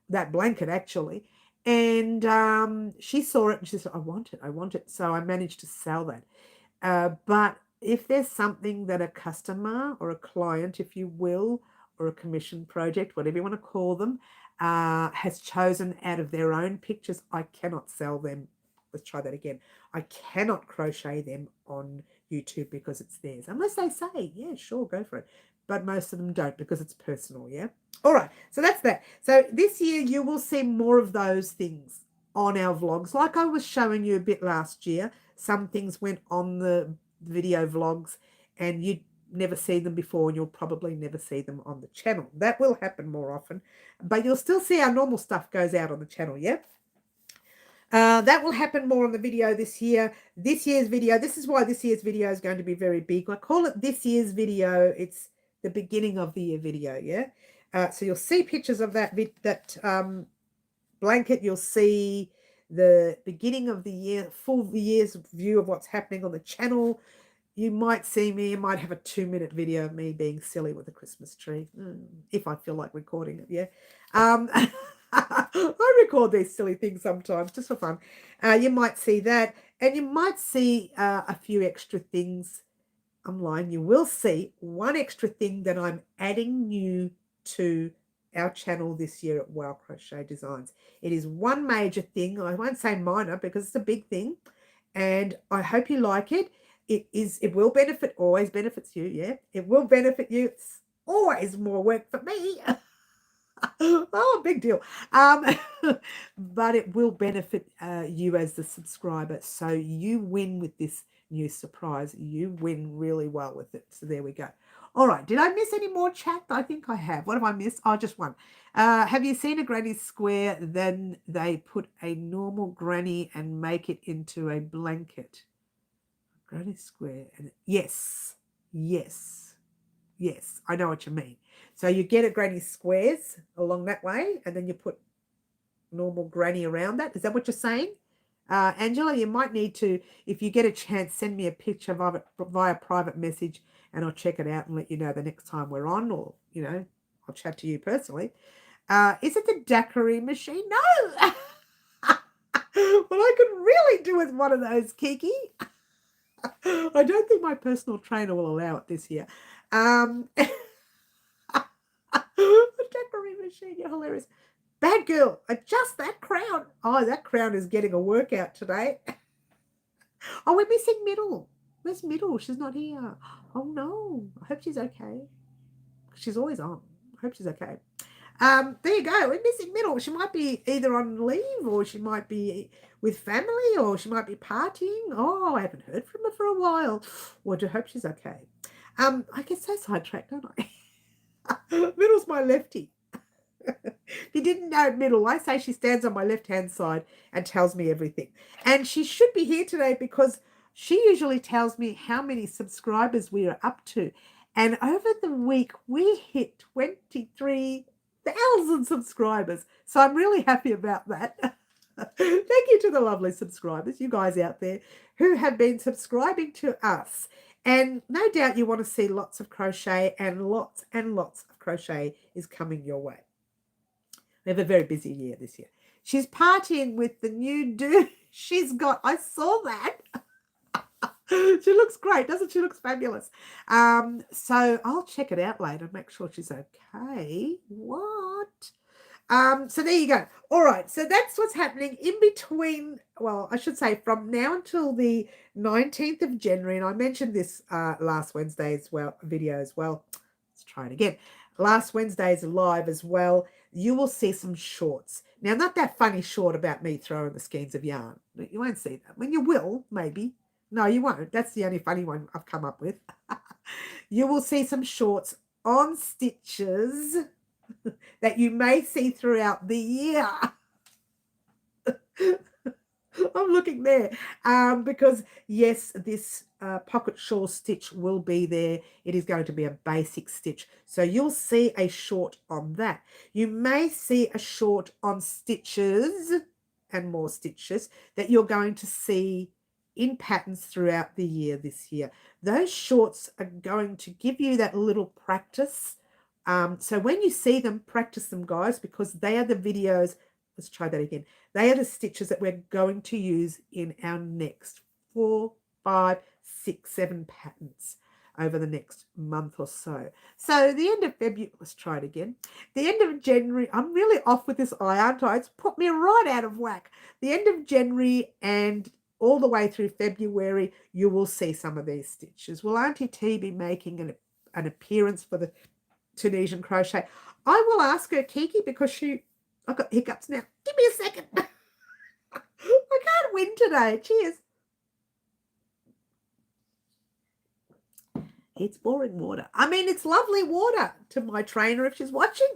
that blanket actually. And she saw it and she said, I want it. So I managed to sell that. But if there's something that a customer or a client, if you will, or a commission project, whatever you want to call them, has chosen out of their own pictures, I cannot sell them. Let's try that again. I cannot crochet them on YouTube because it's theirs. Unless they say, yeah, sure, go for it. But most of them don't because it's personal, yeah? All right, so that's that. So this year you will see more of those things on our vlogs. Like I was showing you a bit last year, some things went on the video vlogs and you'd never seen them before and you'll probably never see them on the channel. That will happen more often, but you'll still see our normal stuff goes out on the channel, yeah? That will happen more on the video this year. This year's video, this is why this year's video is going to be very big. I call it this year's video. It's the beginning of the year video, yeah? So you'll see pictures of that blanket. You'll see the beginning of the year, full year's view of what's happening on the channel. You might see me, you might have a 2-minute video of me being silly with a Christmas tree, if I feel like recording it, yeah? I record these silly things sometimes just for fun. You might see that, and you might see a few extra things. I'm lying. You will see one extra thing that I'm adding new to our channel this year at Wow Crochet Designs. It is one major thing. I won't say minor because it's a big thing, and I hope you like it. It will benefit, always benefits you. Yeah, it will benefit you. It's always more work for me. Oh, big deal. Um, but it will benefit you as the subscriber. So you win with this new surprise. You win really well with it. So there we go. All right. Did I miss any more chat? I think I have. What have I missed? Oh, just one. Have you seen a granny square? Then they put a normal granny and make it into a blanket. Granny square. And yes, yes, yes. I know what you mean. So you get a granny squares along that way, and then you put normal granny around that. Is that what you're saying? Angela, you might need to, if you get a chance, send me a picture via private message, and I'll check it out and let you know the next time we're on, or, I'll chat to you personally. Is it the daiquiri machine? No! Well, I could really do with one of those, Kiki. I don't think my personal trainer will allow it this year. The daiquiri machine, you're hilarious. Bad girl, adjust that crown. Oh, that crown is getting a workout today. Oh, we're missing Middle. Where's Middle? She's not here. Oh, no. I hope she's okay. She's always on. I hope she's okay. There you go. We're missing Middle. She might be either on leave, or she might be with family, or she might be partying. Oh, I haven't heard from her for a while. Well, I do hope she's okay. I get so sidetracked, don't I? Middle's my lefty. If you didn't know Middle, I say she stands on my left-hand side and tells me everything. And she should be here today because she usually tells me how many subscribers we are up to. And over the week, we hit 23,000 subscribers. So I'm really happy about that. Thank you to the lovely subscribers, you guys out there who have been subscribing to us. And no doubt you want to see lots of crochet, and lots of crochet is coming your way. We have a very busy year this year. She's partying with the new dude she's got. I saw that. She looks great, doesn't she? Looks fabulous. So I'll check it out later, make sure she's okay. What? So there you go. All right. So that's what's happening in between. Well, I should say from now until the 19th of January. And I mentioned this last Wednesday's video as well. Let's try it again. Last Wednesday's live as well. You will see some shorts. Now, not that funny short about me throwing the skeins of yarn. You won't see that. When you will, maybe. No, you won't. That's the only funny one I've come up with. You will see some shorts on stitches that you may see throughout the year. I'm looking there because, yes, this pocket shawl stitch will be there. It is going to be a basic stitch. So you'll see a short on that. You may see a short on stitches and more stitches that you're going to see in patterns throughout the year this year. Those shorts are going to give you that little practice. So when you see them, practice them, guys, because they are the videos. Let's try that again. They are the stitches that we're going to use in our next 4, 5, 6, 7 patterns over the next month or so. So the end of February, let's try it again. The end of January, I'm really off with this eye, aren't I? It's put me right out of whack. The end of January and all the way through February, you will see some of these stitches. Will Auntie T be making an appearance for the Tunisian crochet? I will ask her, Kiki, because I've got hiccups now. Give me a second. I can't win today. Cheers. It's boring water. I mean, it's lovely water to my trainer if she's watching.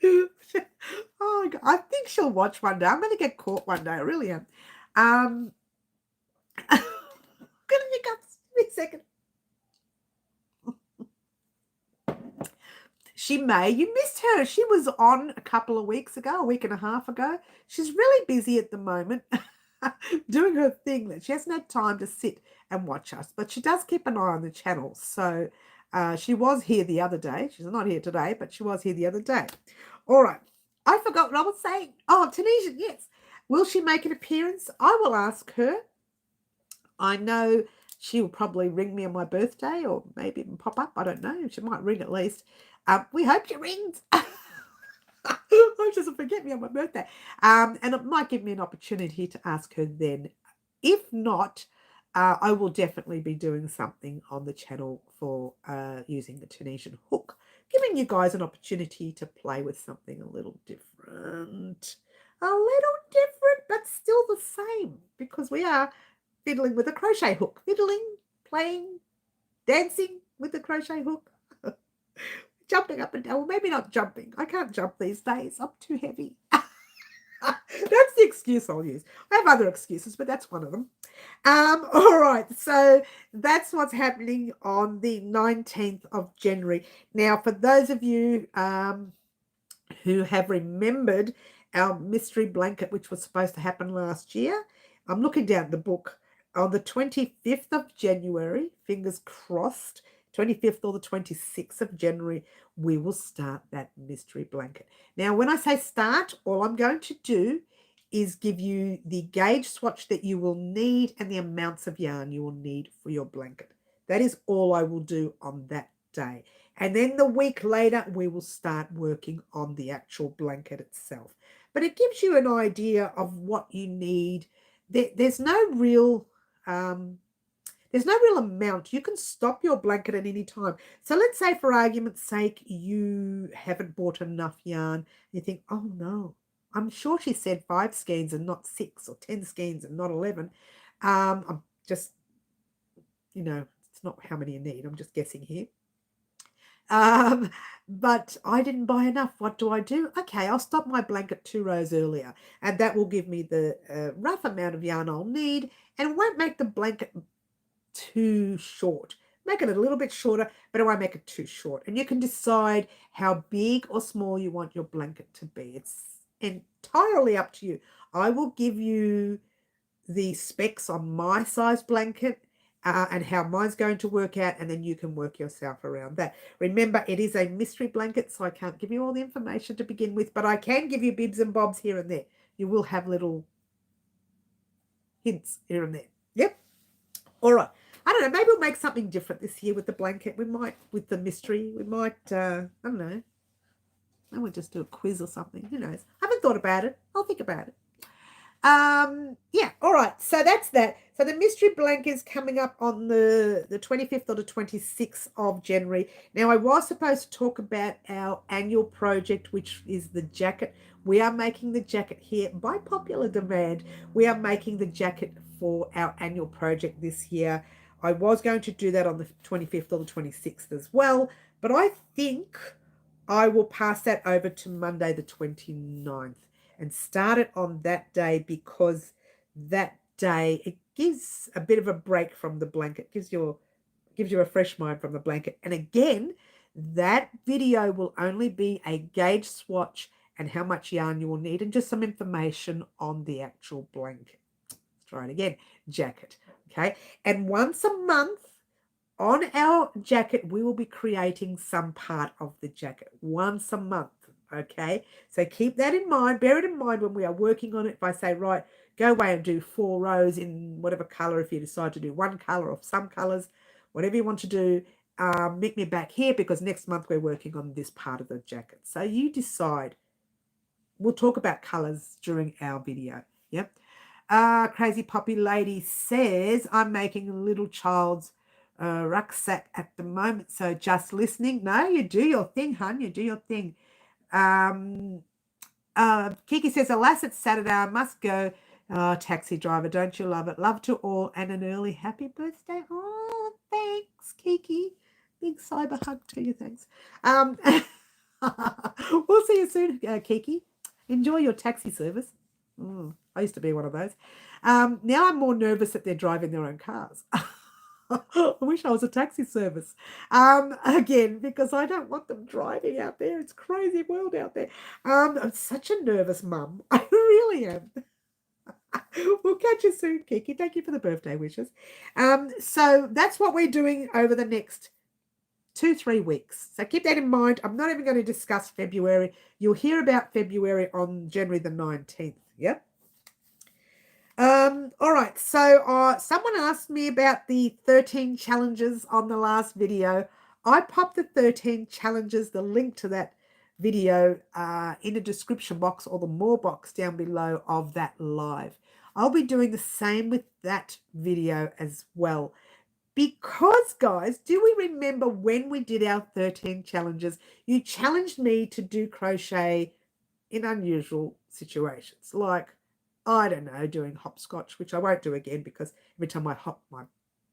Oh, God. I think she'll watch one day. I'm going to get caught one day. I really am. I'm going to hiccups. Give me a second. She may. You missed her. She was on a couple of weeks ago, a week and a half ago. She's really busy at the moment doing her thing that she hasn't had time to sit and watch us, but she does keep an eye on the channel. So she was here the other day. She's not here today, but she was here the other day. All right. I forgot what I was saying. Oh, Tunisian, yes. Will she make an appearance? I will ask her. I know she will probably ring me on my birthday, or maybe even pop up. I don't know. She might ring at least. We hope she rings. She doesn't forget me on my birthday. And it might give me an opportunity to ask her then. If not, I will definitely be doing something on the channel for using the Tunisian hook, giving you guys an opportunity to play with something a little different. A little different, but still the same, because we are fiddling with a crochet hook. Fiddling, playing, dancing with the crochet hook. Jumping up and down. Well, maybe not jumping. I can't jump these days. I'm too heavy. That's the excuse I'll use. I have other excuses, but that's one of them. All right, so that's what's happening on the 19th of January. Now, for those of you who have remembered our mystery blanket, which was supposed to happen last year, I'm looking down the book. On the 25th of January, fingers crossed, 25th or the 26th of January, we will start that mystery blanket. Now, when I say start, all I'm going to do is give you the gauge swatch that you will need and the amounts of yarn you will need for your blanket. That is all I will do on that day. And then the week later, we will start working on the actual blanket itself. But it gives you an idea of what you need. There's no real amount. You can stop your blanket at any time. So let's say, for argument's sake, you haven't bought enough yarn. You think, oh no, I'm sure she said 5 skeins and not 6, or 10 skeins and not 11. I'm just, it's not how many you need. I'm just guessing here. But I didn't buy enough. What do I do? Okay, I'll stop my blanket 2 rows earlier, and that will give me the rough amount of yarn I'll need, and it won't make the blanket too short. Make it a little bit shorter, but it won't make it too short. And you can decide how big or small you want your blanket to be. It's entirely up to you. I will give you the specs on my size blanket and how mine's going to work out, and then you can work yourself around that. Remember, it is a mystery blanket, so I can't give you all the information to begin with, but I can give you bibs and bobs here and there. You will have little hints here and there. Yep. All right. I don't know, maybe we'll make something different this year with the blanket. We might, with the mystery, we might, I don't know. I would just do a quiz or something. Who knows? I haven't thought about it. I'll think about it. Yeah, all right. So that's that. So the mystery blanket is coming up on the 25th or the 26th of January. Now, I was supposed to talk about our annual project, which is the jacket. We are making the jacket here by popular demand. We are making the jacket for our annual project this year. I was going to do that on the 25th or the 26th as well, but I think I will pass that over to Monday the 29th and start it on that day, because that day it gives a bit of a break from the blanket, gives you a fresh mind from the blanket. And again, that video will only be a gauge swatch and how much yarn you will need, and just some information on the actual blanket. Let's try it again. Jacket. Okay. And once a month on our jacket, we will be creating some part of the jacket once a month. Okay. So keep that in mind. Bear it in mind when we are working on it. If I say, right, go away and do 4 rows in whatever color, if you decide to do one color or some colors, whatever you want to do, meet me back here, because next month we're working on this part of the jacket. So you decide. We'll talk about colors during our video. Yep. Crazy Poppy Lady says, I'm making a little child's rucksack at the moment, so just listening. No, you do your thing, hun. You do your thing. Kiki says, alas, it's Saturday. I must go. Taxi driver, don't you love it? Love to all, and an early happy birthday. Oh, thanks, Kiki. Big cyber hug to you. Thanks. We'll see you soon, Kiki. Enjoy your taxi service. I used to be one of those. Now I'm more nervous that they're driving their own cars. I wish I was a taxi service. Again, because I don't want them driving out there. It's a crazy world out there. I'm such a nervous mum. I really am. We'll catch you soon, Kiki. Thank you for the birthday wishes. So that's what we're doing over the next 2-3 weeks. So keep that in mind. I'm not even going to discuss February. You'll hear about February on January the 19th. Yep. All right. So someone asked me about the 13 challenges on the last video. I popped the 13 challenges, the link to that video in the description box or the more box down below of that live. I'll be doing the same with that video as well. Because, guys, do we remember when we did our 13 challenges, you challenged me to do crochet in unusual situations, like, I don't know, doing hopscotch, which I won't do again because every time I hop, my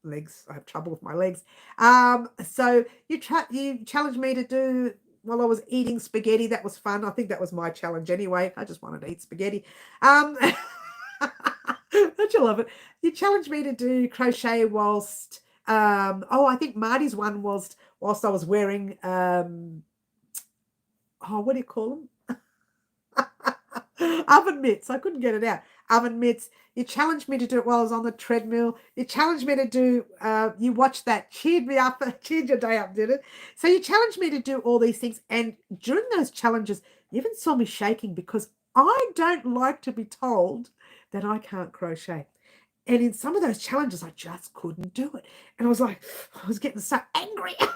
legs, I have trouble with my legs. So you challenged me to do while I was eating spaghetti. That was fun. I think that was my challenge anyway. I just wanted to eat spaghetti. Don't you love it? You challenged me to do crochet whilst I think Marty's one was whilst I was wearing what do you call them? Oven mitts. I couldn't get it out. Oven mitts. You challenged me to do it while I was on the treadmill. You challenged me to do, you watched that, cheered me up, cheered your day up, did it? So you challenged me to do all these things. And during those challenges, you even saw me shaking because I don't like to be told that I can't crochet. And in some of those challenges, I just couldn't do it. And I was like, I was getting so angry. I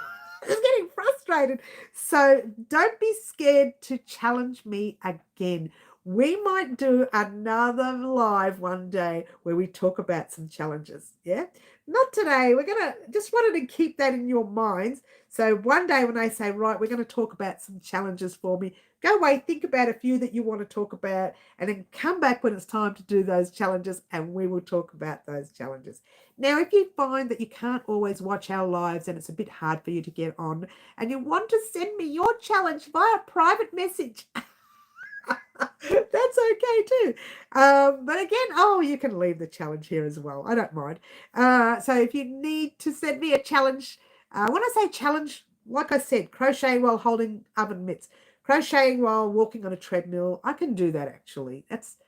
was getting frustrated. So don't be scared to challenge me again. We might do another live one day where we talk about some challenges. Yeah, not today. We're going to just wanted to keep that in your minds. So one day when I say, right, we're going to talk about some challenges for me, go away, think about a few that you want to talk about, and then come back when it's time to do those challenges and we will talk about those challenges. Now, if you find that you can't always watch our lives and it's a bit hard for you to get on and you want to send me your challenge via private message, that's okay too. But again, you can leave the challenge here as well. I don't mind. So if you need to send me a challenge, when I say challenge, like I said, crochet while holding oven mitts, crocheting while walking on a treadmill, I can do that actually. That's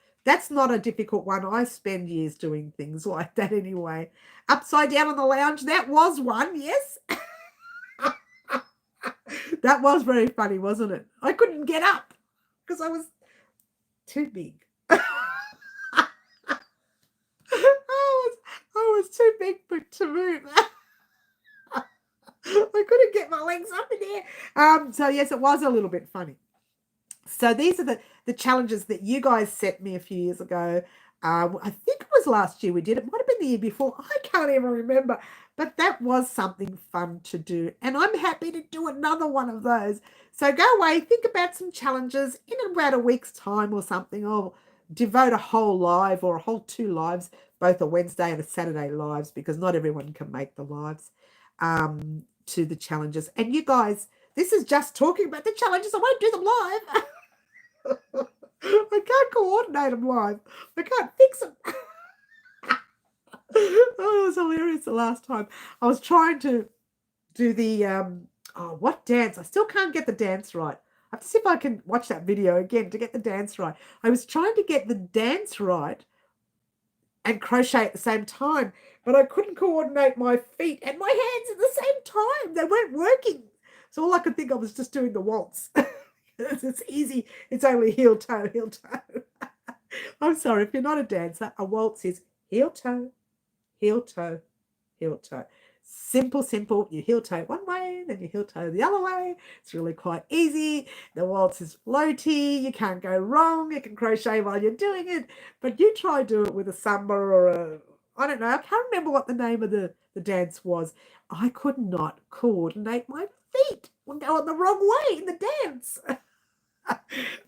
not a difficult one. I spend years doing things like that anyway. Upside down on the lounge, that was one, yes. That was very funny, wasn't it? I couldn't get up because I was too big. I was too big to move. I couldn't get my legs up in there. So yes, it was a little bit funny. So these are the challenges that you guys set me a few years ago. I think it was last year we did. It might have been the year before. I can't even remember. But that was something fun to do. And I'm happy to do another one of those. So go away, think about some challenges in about a week's time or something. Or devote a whole live or a whole 2 lives, both a Wednesday and a Saturday lives, because not everyone can make the lives, to the challenges. And you guys, this is just talking about the challenges. I won't do them live. I can't coordinate them live. I can't fix them. It was hilarious the last time. I was trying to do the, what dance? I still can't get the dance right. I have to see if I can watch that video again to get the dance right. I was trying to get the dance right and crochet at the same time, but I couldn't coordinate my feet and my hands at the same time. They weren't working. So all I could think of was just doing the waltz. It's easy. It's only heel, toe, heel, toe. I'm sorry, if you're not a dancer, a waltz is heel, toe, heel, toe, heel, toe. Simple, simple. You heel toe one way, then you heel toe the other way. It's really quite easy. The waltz is floaty. You can't go wrong. You can crochet while you're doing it. But you try do it with a samba or I don't know. I can't remember what the name of the dance was. I could not coordinate my feet. We're going the wrong way in the dance.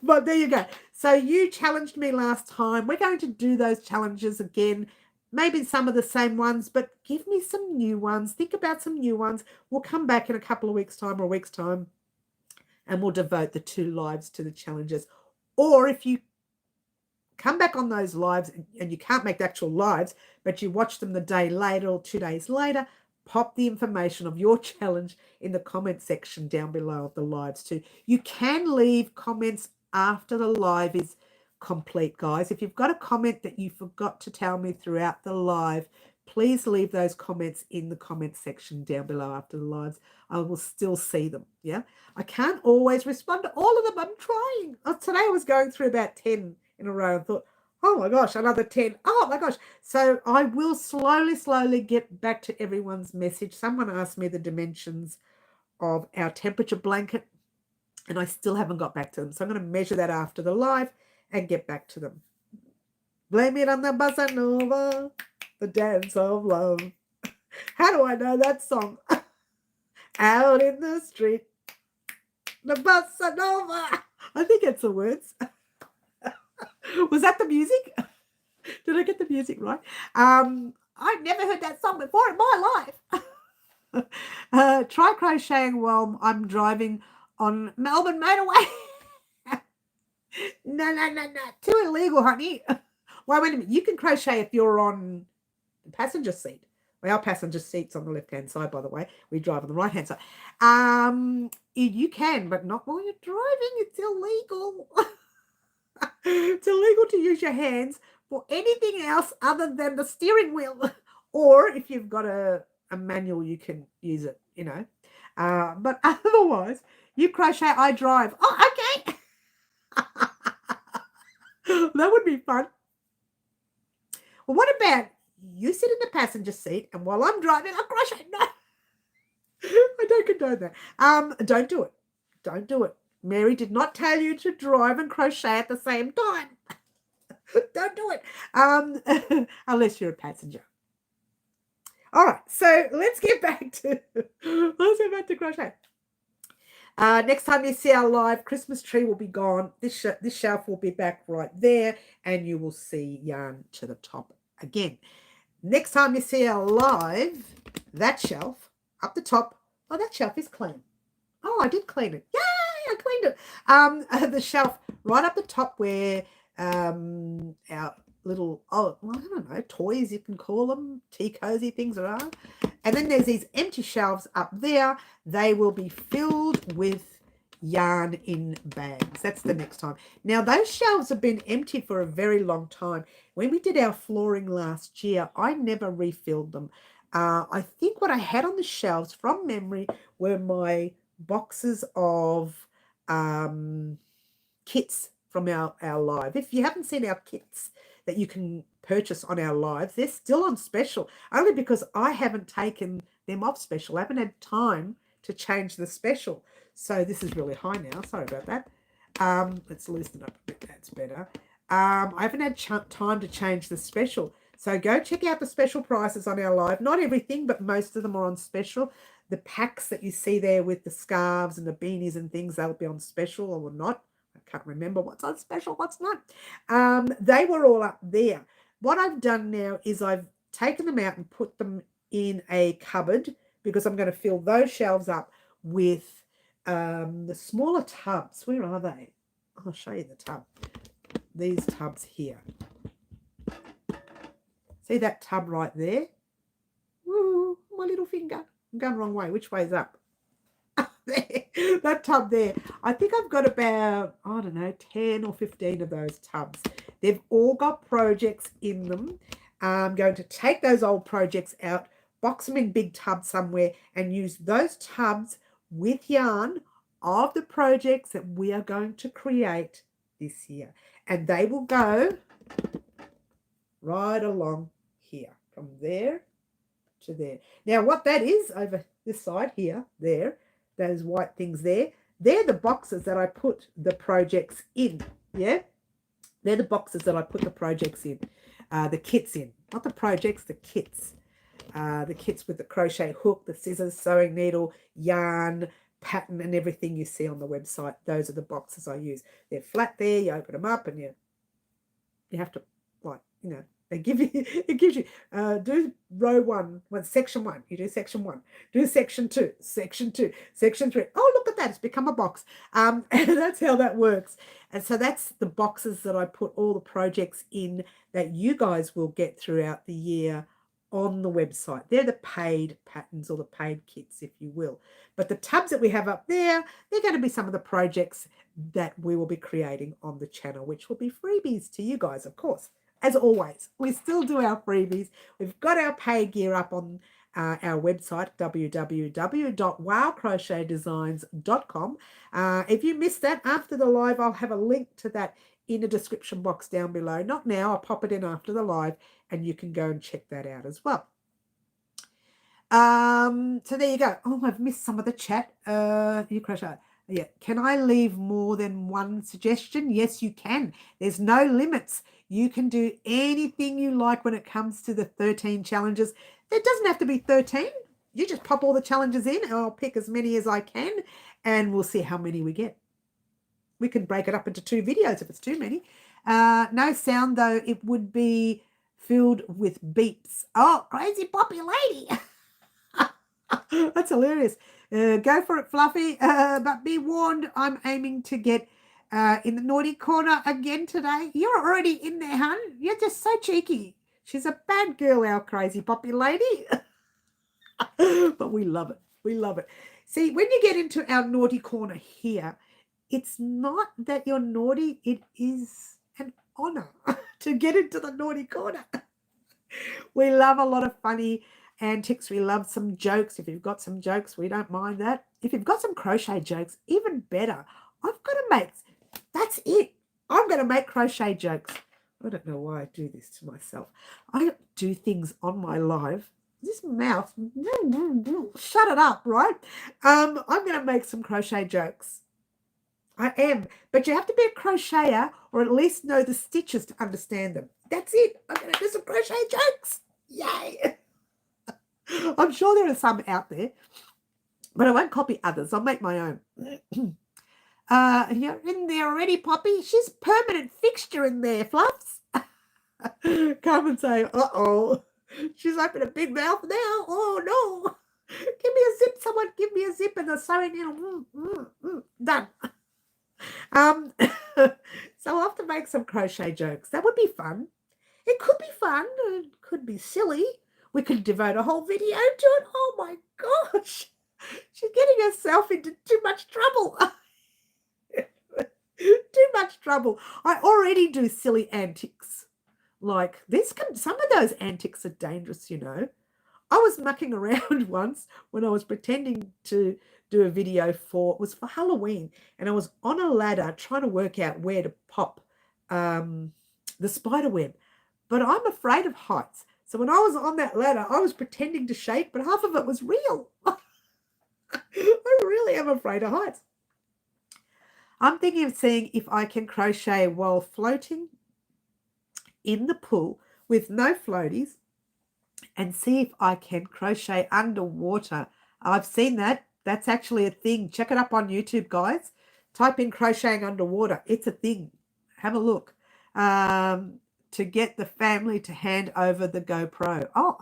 But there you go. So you challenged me last time. We're going to do those challenges again. Maybe some of the same ones, but give me some new ones. Think about some new ones. We'll come back in a couple of weeks' time or a week's time, and we'll devote the 2 lives to the challenges. Or if you come back on those lives and you can't make the actual lives, but you watch them the day later or 2 days later, pop the information of your challenge in the comment section down below of the lives too. You can leave comments after the live is complete, guys. If you've got a comment that you forgot to tell me throughout the live, please leave those comments in the comment section down below after the lives. I will still see them. Yeah, I can't always respond to all of them. I'm trying. Today I was going through about 10 in a row and thought, oh my gosh, another 10. Oh my gosh. So I will slowly get back to everyone's message. Someone asked me the dimensions of our temperature blanket and I still haven't got back to them. So I'm going to measure that after the live and get back to them. Blame it on the bossa nova, the dance of love. How do I know that song? Out in the street, the bossa nova. I think it's the words. Was that the music? Did I get the music right? I've never heard that song before in my life. Try crocheting while I'm driving on Melbourne motorway. No. Too illegal, honey. Why, wait a minute. You can crochet if you're on the passenger seat. Well, our passenger seat's on the left-hand side, by the way. We drive on the right-hand side. You can, but not while you're driving. It's illegal. It's illegal to use your hands for anything else other than the steering wheel. Or if you've got a manual, you can use it, you know. But otherwise, you crochet, I drive. Oh, okay. That would be fun. Well, what about you sit in the passenger seat and while I'm driving, I crochet? No, I don't condone that. Don't do it. Don't do it. Mary did not tell you to drive and crochet at the same time. Don't do it. Unless you're a passenger. All right, so let's get back to crochet. Next time you see our live, Christmas tree will be gone. This shelf will be back right there, and you will see yarn to the top again. Next time you see our live, that shelf up the top. Oh, that shelf is clean. Oh, I did clean it. Yay, I cleaned it. The shelf right up the top where our little, I don't know, toys you can call them, tea cozy things are. And then there's these empty shelves up there. They will be filled with yarn in bags. That's the next time. Now, those shelves have been empty for a very long time. When we did our flooring last year, I never refilled them. I think what I had on the shelves from memory were my boxes of kits from our live. If you haven't seen our kits that you can purchase on our lives, they're still on special, only because I haven't taken them off special. I haven't had time to change the special. So this is really high now. Sorry about that. Let's loosen it up a bit. That's better. I haven't had time to change the special. So go check out the special prices on our live. Not everything, but most of them are on special. The packs that you see there with the scarves and the beanies and things, they'll be on special or not. I can't remember what's on special, what's not. They were all up there. What I've done now is I've taken them out and put them in a cupboard because I'm going to fill those shelves up with the smaller tubs. Where are they? I'll show you the tub. These tubs here. See that tub right there? Woo, my little finger. I'm going the wrong way. Which way is up? That tub there. I think I've got about, I don't know, 10 or 15 of those tubs. They've all got projects in them. I'm going to take those old projects out, box them in big tubs somewhere, and use those tubs with yarn of the projects that we are going to create this year. And they will go right along here, from there to there. Now, what that is over this side here, there, those white things there, they're the boxes that I put the projects in, yeah? They're the boxes that I put the projects in, the kits in. Not the projects, the kits. The kits with the crochet hook, the scissors, sewing needle, yarn, pattern, and everything you see on the website. Those are the boxes I use. They're flat there, you open them up, and you have to, like, you know, it gives you, do row one, section one, you do section one, do section two, section three. Oh, look at that, it's become a box. And that's how that works. And so that's the boxes that I put all the projects in that you guys will get throughout the year on the website. They're the paid patterns or the paid kits, if you will. But the tabs that we have up there, they're going to be some of the projects that we will be creating on the channel, which will be freebies to you guys, of course. As always, we still do our freebies. We've got our paid gear up on our website, www.wowcrochetdesigns.com. If you missed that after the live, I'll have a link to that in the description box down below. Not now, I'll pop it in after the live, and you can go and check that out as well. So there you go. Oh, I've missed some of the chat. You crochet. Yeah. Can I leave more than one suggestion? Yes, you can. There's no limits. You can do anything you like when it comes to the 13 challenges. It doesn't have to be 13. You just pop all the challenges in and I'll pick as many as I can and we'll see how many we get. We can break it up into 2 videos if it's too many. No sound though. It would be filled with beeps. Oh, crazy poppy lady. That's hilarious. Go for it, Fluffy. But be warned, I'm aiming to get in the naughty corner again today. You're already in there, hun. You're just so cheeky. She's a bad girl, our crazy poppy lady. But we love it. We love it. See, when you get into our naughty corner here, it's not that you're naughty. It is an honor to get into the naughty corner. We love a lot of funny antics. We love some jokes. If you've got some jokes, we don't mind that. If you've got some crochet jokes, even better. I've got to make, that's it. I'm going to make crochet jokes. I don't know why I do this to myself. I do things on my live. This mouth, shut it up, right? I'm going to make some crochet jokes. I am. But you have to be a crocheter or at least know the stitches to understand them. That's it. I'm going to do some crochet jokes. Yay. I'm sure there are some out there, but I won't copy others. I'll make my own. You're in there already, Poppy. She's a permanent fixture in there, Fluffs. Come and say, uh-oh. She's opened a big mouth now. Oh, no. Give me a zip. Someone give me a zip and a sewing needle. Done. So I'll have to make some crochet jokes. That would be fun. It could be fun. It could be silly. We could devote a whole video to it. Oh, my gosh. She's getting herself into too much trouble. Too much trouble. I already do silly antics. Like this, some of those antics are dangerous, you know. I was mucking around once when I was pretending to do a video it was for Halloween, and I was on a ladder trying to work out where to pop the spider web. But I'm afraid of heights. So when I was on that ladder, I was pretending to shake, but half of it was real. I really am afraid of heights. I'm thinking of seeing if I can crochet while floating in the pool with no floaties and see if I can crochet underwater. I've seen that. That's actually a thing. Check it up on YouTube, guys. Type in crocheting underwater. It's a thing. Have a look. To get the family to hand over the GoPro. Oh,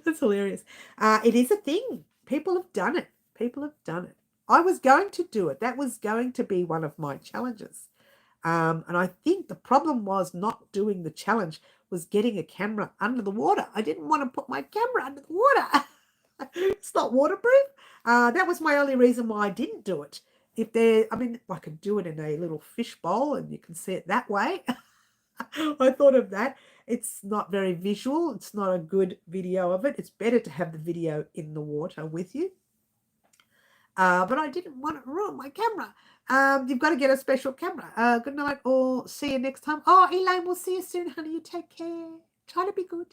that's hilarious. It is a thing. People have done it. People have done it. I was going to do it. That was going to be one of my challenges. And I think the problem was not doing the challenge was getting a camera under the water. I didn't want to put my camera under the water. It's not waterproof. That was my only reason why I didn't do it. I could do it in a little fish bowl and you can see it that way. I thought of that. It's not very visual. It's not a good video of it. It's better to have the video in the water with you. But I didn't want to ruin my camera. You've got to get a special camera. Good night or see you next time. Oh, Elaine, we'll see you soon, honey. You take care. Try to be good.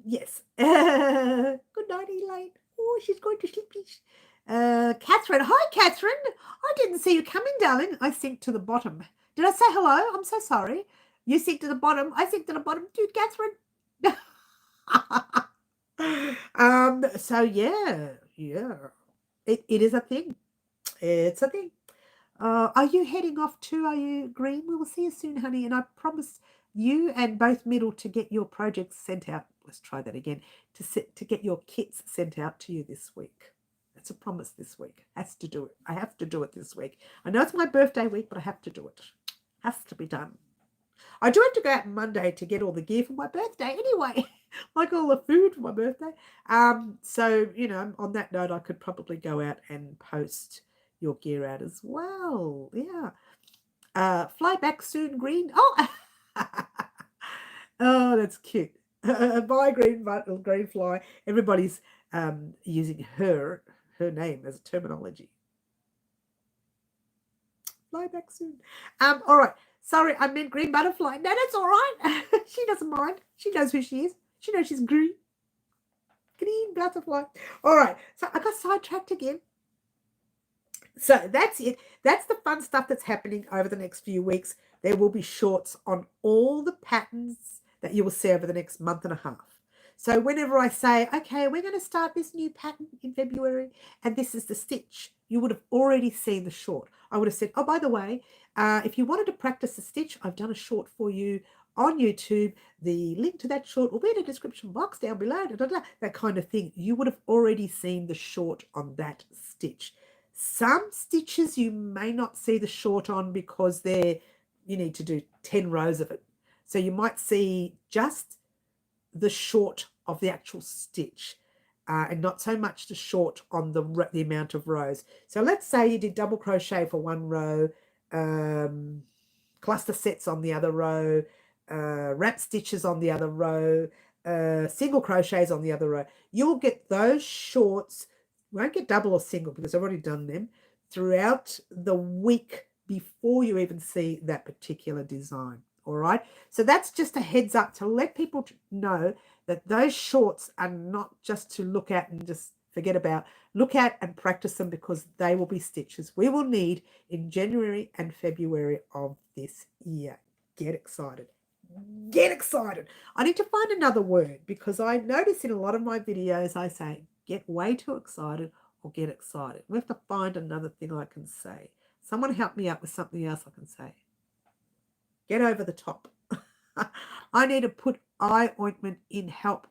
Yes. Good night, Elaine. Oh, she's going to sleep. Catherine. Hi, Catherine. I didn't see you coming, darling. I sink to the bottom. Did I say hello? I'm so sorry. You sink to the bottom. I sink to the bottom too, Catherine. So yeah. It is a thing. It's a thing. Are you heading off too? Are you, Green? We will see you soon, honey. And I promise you and both Middle to get your projects sent out. Let's try that again. To get your kits sent out to you this week. That's a promise this week. Has to do it. I have to do it this week. I know it's my birthday week, but I have to do it. Has to be done. I do have to go out on Monday to get all the gear for my birthday anyway. Like all the food for my birthday. So, you know, on that note, I could probably go out and post your gear out as well. Yeah. Fly back soon, Green. Oh, oh, that's cute. Bye, Green Fly. Everybody's using her name as a terminology. Fly back soon. All right. Sorry, I meant Green Butterfly. No, that's all right. She doesn't mind. She knows who she is. She knows she's green. green butterfly. All right, so I got sidetracked again. So that's it. That's the fun stuff that's happening over the next few weeks. There will be shorts on all the patterns that you will see over the next month and a half. So whenever I say, okay, we're going to start this new pattern in February, and this is the stitch, you would have already seen the short. I would have said, oh, by the way, if you wanted to practice the stitch, I've done a short for you on YouTube. The link to that short will be in the description box down below, that kind of thing. You would have already seen the short on that stitch. Some stitches you may not see the short on because you need to do 10 rows of it. So you might see just the short of the actual stitch and not so much the short on the amount of rows. So let's say you did double crochet for one row, cluster sets on the other row, wrap stitches on the other row, single crochets on the other row. You'll get those shorts. You won't get double or single because I've already done them throughout the week before you even see that particular design. All right. So that's just a heads up to let people know that those shorts are not just to look at and just forget about. Look at and practice them because they will be stitches we will need in January and February of this year. Get excited. Get excited. I need to find another word because I notice in a lot of my videos I say get way too excited or get excited. We have to find another thing I can say. Someone help me out with something else I can say. Get over the top. I need to put eye ointment in, help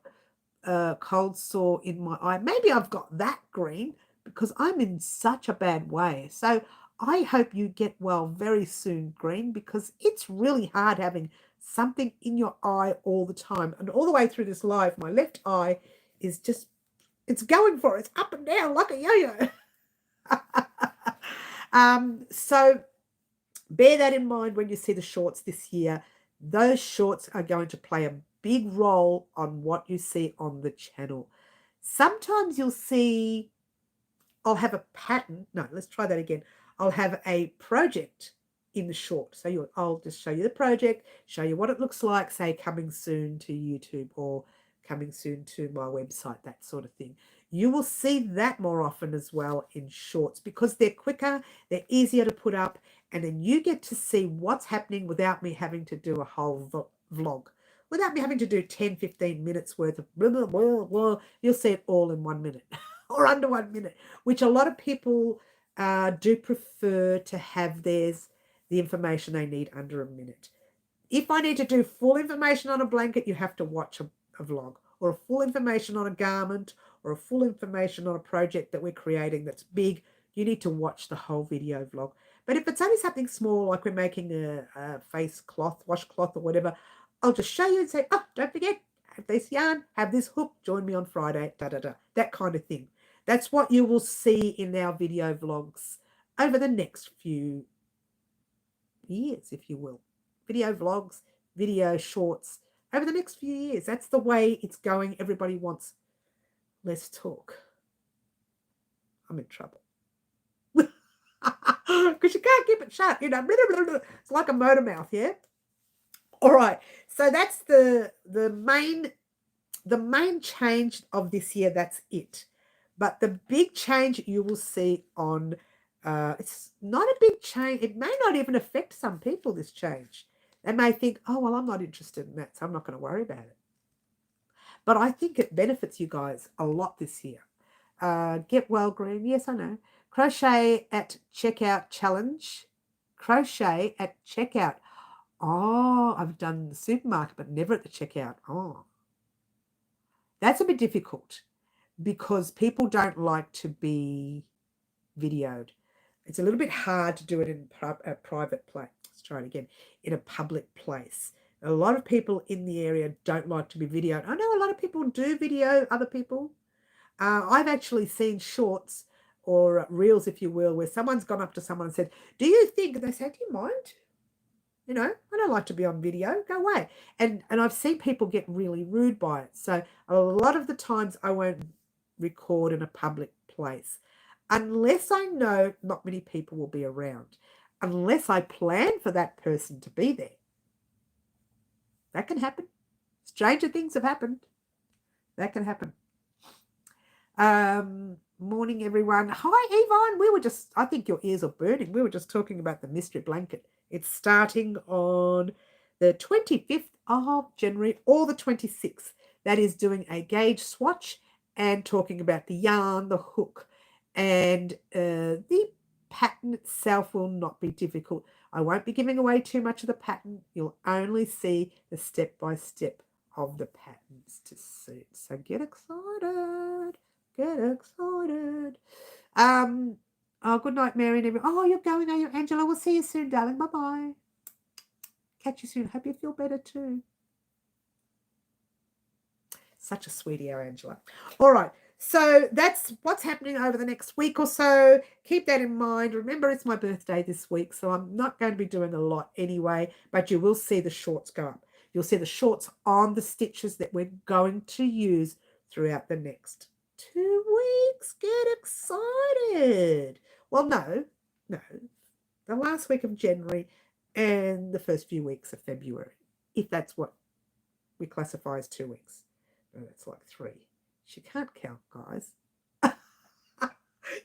cold sore in my eye. Maybe I've got that green because I'm in such a bad way. So I hope you get well very soon, green, because it's really hard having something in your eye all the time. And all the way through this live, my left eye is just, it's going for it. It's up and down like a yo-yo. So bear that in mind when you see the shorts this year. Those shorts are going to play a big role on what you see on the channel. Sometimes you'll see, I'll have a pattern. No, let's try that again. I'll have a project in the short. So I'll just show you the project, show you what it looks like, say coming soon to YouTube or coming soon to my website, that sort of thing. You will see that more often as well in shorts because they're quicker, they're easier to put up, and then you get to see what's happening without me having to do a whole vlog, without me having to do 10, 15 minutes worth of blah, blah, blah, blah. You'll see it all in 1 minute or under 1 minute, which a lot of people do prefer to have the information they need under a minute. If I need to do full information on a blanket, you have to watch a vlog, or a full information on a garment, or a full information on a project that we're creating that's big. You need to watch the whole video vlog. But if it's only something small, like we're making a face cloth, washcloth or whatever, I'll just show you and say, oh, don't forget, have this yarn, have this hook, join me on Friday, that kind of thing. That's what you will see in our video vlogs over the next few years, if you will. Video vlogs, video shorts, over the next few years. That's the way it's going. Everybody wants less talk. I'm in trouble. Because you can't keep it shut, you know. It's like a motor mouth, yeah? All right. So that's the main change of this year. That's it. But the big change you will see on, it's not a big change. It may not even affect some people, this change. They may think, oh, well, I'm not interested in that, so I'm not going to worry about it. But I think it benefits you guys a lot this year. Get well, green. Yes, I know. Crochet at checkout challenge. Crochet at checkout. Oh, I've done the supermarket, but never at the checkout. Oh, that's a bit difficult because people don't like to be videoed. It's a little bit hard to do it in a private place. Let's try it again. In a public place. A lot of people in the area don't like to be videoed. I know a lot of people do video other people. I've actually seen shorts or reels, if you will, where someone's gone up to someone and said, do you think, and they say, do you mind? You know, I don't like to be on video. Go away. And I've seen people get really rude by it. So a lot of the times I won't record in a public place unless I know not many people will be around, unless I plan for that person to be there. That can happen. Stranger things have happened. That can happen. Morning, everyone. Hi, Yvonne. I think your ears are burning. We were just talking about the mystery blanket. It's starting on the 25th of January or the 26th. That is doing a gauge swatch and talking about the yarn, the hook, and the pattern itself will not be difficult. I won't be giving away too much of the pattern. You'll only see the step-by-step of the patterns to suit. So get excited. Get excited. Oh, good night, Mary and everyone. Oh, you're going, are you, Angela? We'll see you soon, darling. Bye-bye. Catch you soon. Hope you feel better too. Such a sweetie, our Angela. All right. So that's what's happening over the next week or so. Keep that in mind. Remember, it's my birthday this week, so I'm not going to be doing a lot anyway, but you will see the shorts go up. You'll see the shorts on the stitches that we're going to use throughout the next 2 weeks. Get excited. Well, no. The last week of January and the first few weeks of February, if that's what we classify as 2 weeks. No, that's like 3. She can't count, guys.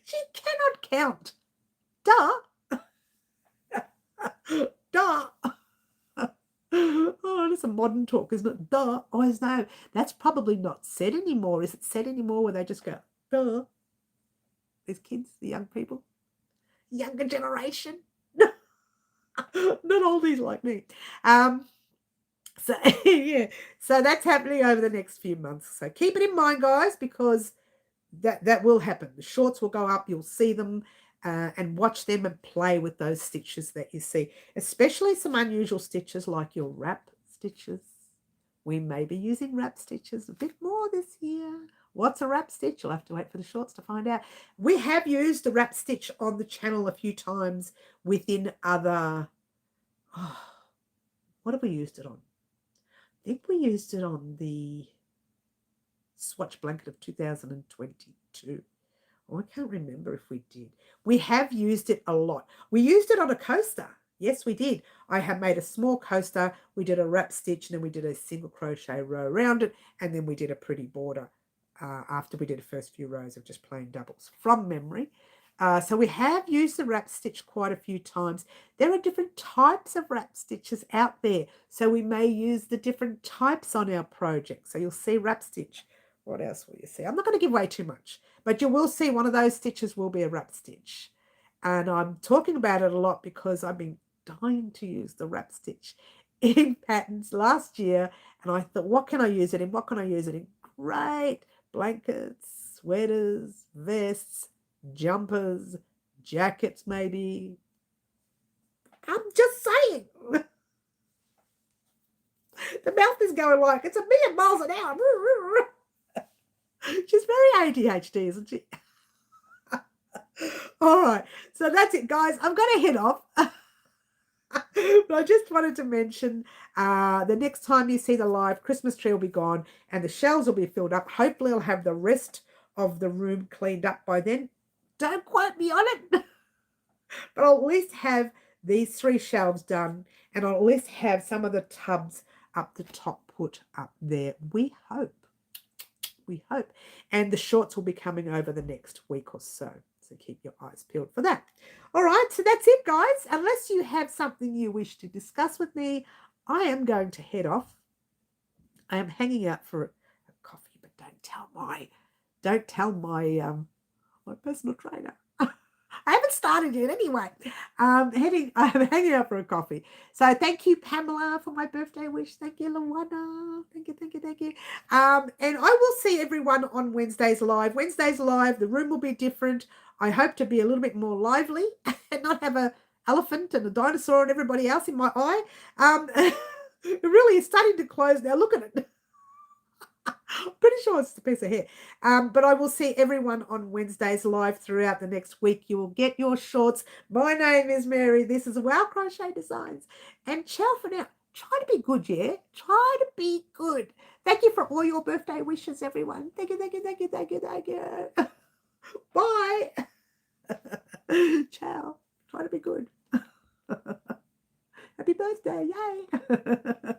She cannot count. Duh. Duh. Oh, that's a modern talk, isn't it? Duh. Always no. That's probably not said anymore. Is it said anymore where they just go, duh? These kids, the young people, younger generation. Not oldies like me. So yeah, so that's happening over the next few months. So keep it in mind, guys, because that will happen. The shorts will go up. You'll see them and watch them and play with those stitches that you see, especially some unusual stitches like your wrap stitches. We may be using wrap stitches a bit more this year. What's a wrap stitch? You'll have to wait for the shorts to find out. We have used the wrap stitch on the channel a few times within other... Oh, what have we used it on? I think we used it on the swatch blanket of 2022. Oh, I can't remember if we did. We have used it a lot. We used it on a coaster. Yes, we did. I have made a small coaster. We did a wrap stitch, and then we did a single crochet row around it, and then we did a pretty border after we did the first few rows of just plain doubles from memory. So we have used the wrap stitch quite a few times. There are different types of wrap stitches out there, so we may use the different types on our project. So you'll see wrap stitch. What else will you see? I'm not going to give away too much, but you will see one of those stitches will be a wrap stitch. And I'm talking about it a lot because I've been dying to use the wrap stitch in patterns last year. And I thought, what can I use it in? What can I use it in? Great. Blankets, sweaters, vests, jumpers, jackets maybe. I'm just saying. The mouth is going like, it's 1,000,000 miles an hour. She's very ADHD, isn't she? All right. So that's it, guys. I'm going to head off. But I just wanted to mention the next time you see the live, Christmas tree will be gone and the shelves will be filled up. Hopefully I'll have the rest of the room cleaned up by then. Don't quote me on it. But I'll at least have these 3 shelves done, and I'll at least have some of the tubs up the top put up there. We hope. We hope. And the shorts will be coming over the next week or so. So keep your eyes peeled for that. All right, so that's it, guys. Unless you have something you wish to discuss with me, I am going to head off. I am hanging out for a coffee, but don't tell my personal trainer. I haven't started yet anyway. I'm hanging out for a coffee. So thank you, Pamela, for my birthday wish. Thank you, Luana. Thank you. And I will see everyone on Wednesdays live. Wednesdays live, the room will be different. I hope to be a little bit more lively and not have an elephant and a dinosaur and everybody else in my eye. It really is starting to close now. Look at it. I'm pretty sure it's a piece of hair. But I will see everyone on Wednesdays live throughout the next week. You will get your shorts. My name is Mary. This is Crochet Designs. And ciao for now. Try to be good, yeah? Try to be good. Thank you for all your birthday wishes, everyone. Thank you. Bye. Ciao. Try to be good. Happy birthday. Yay.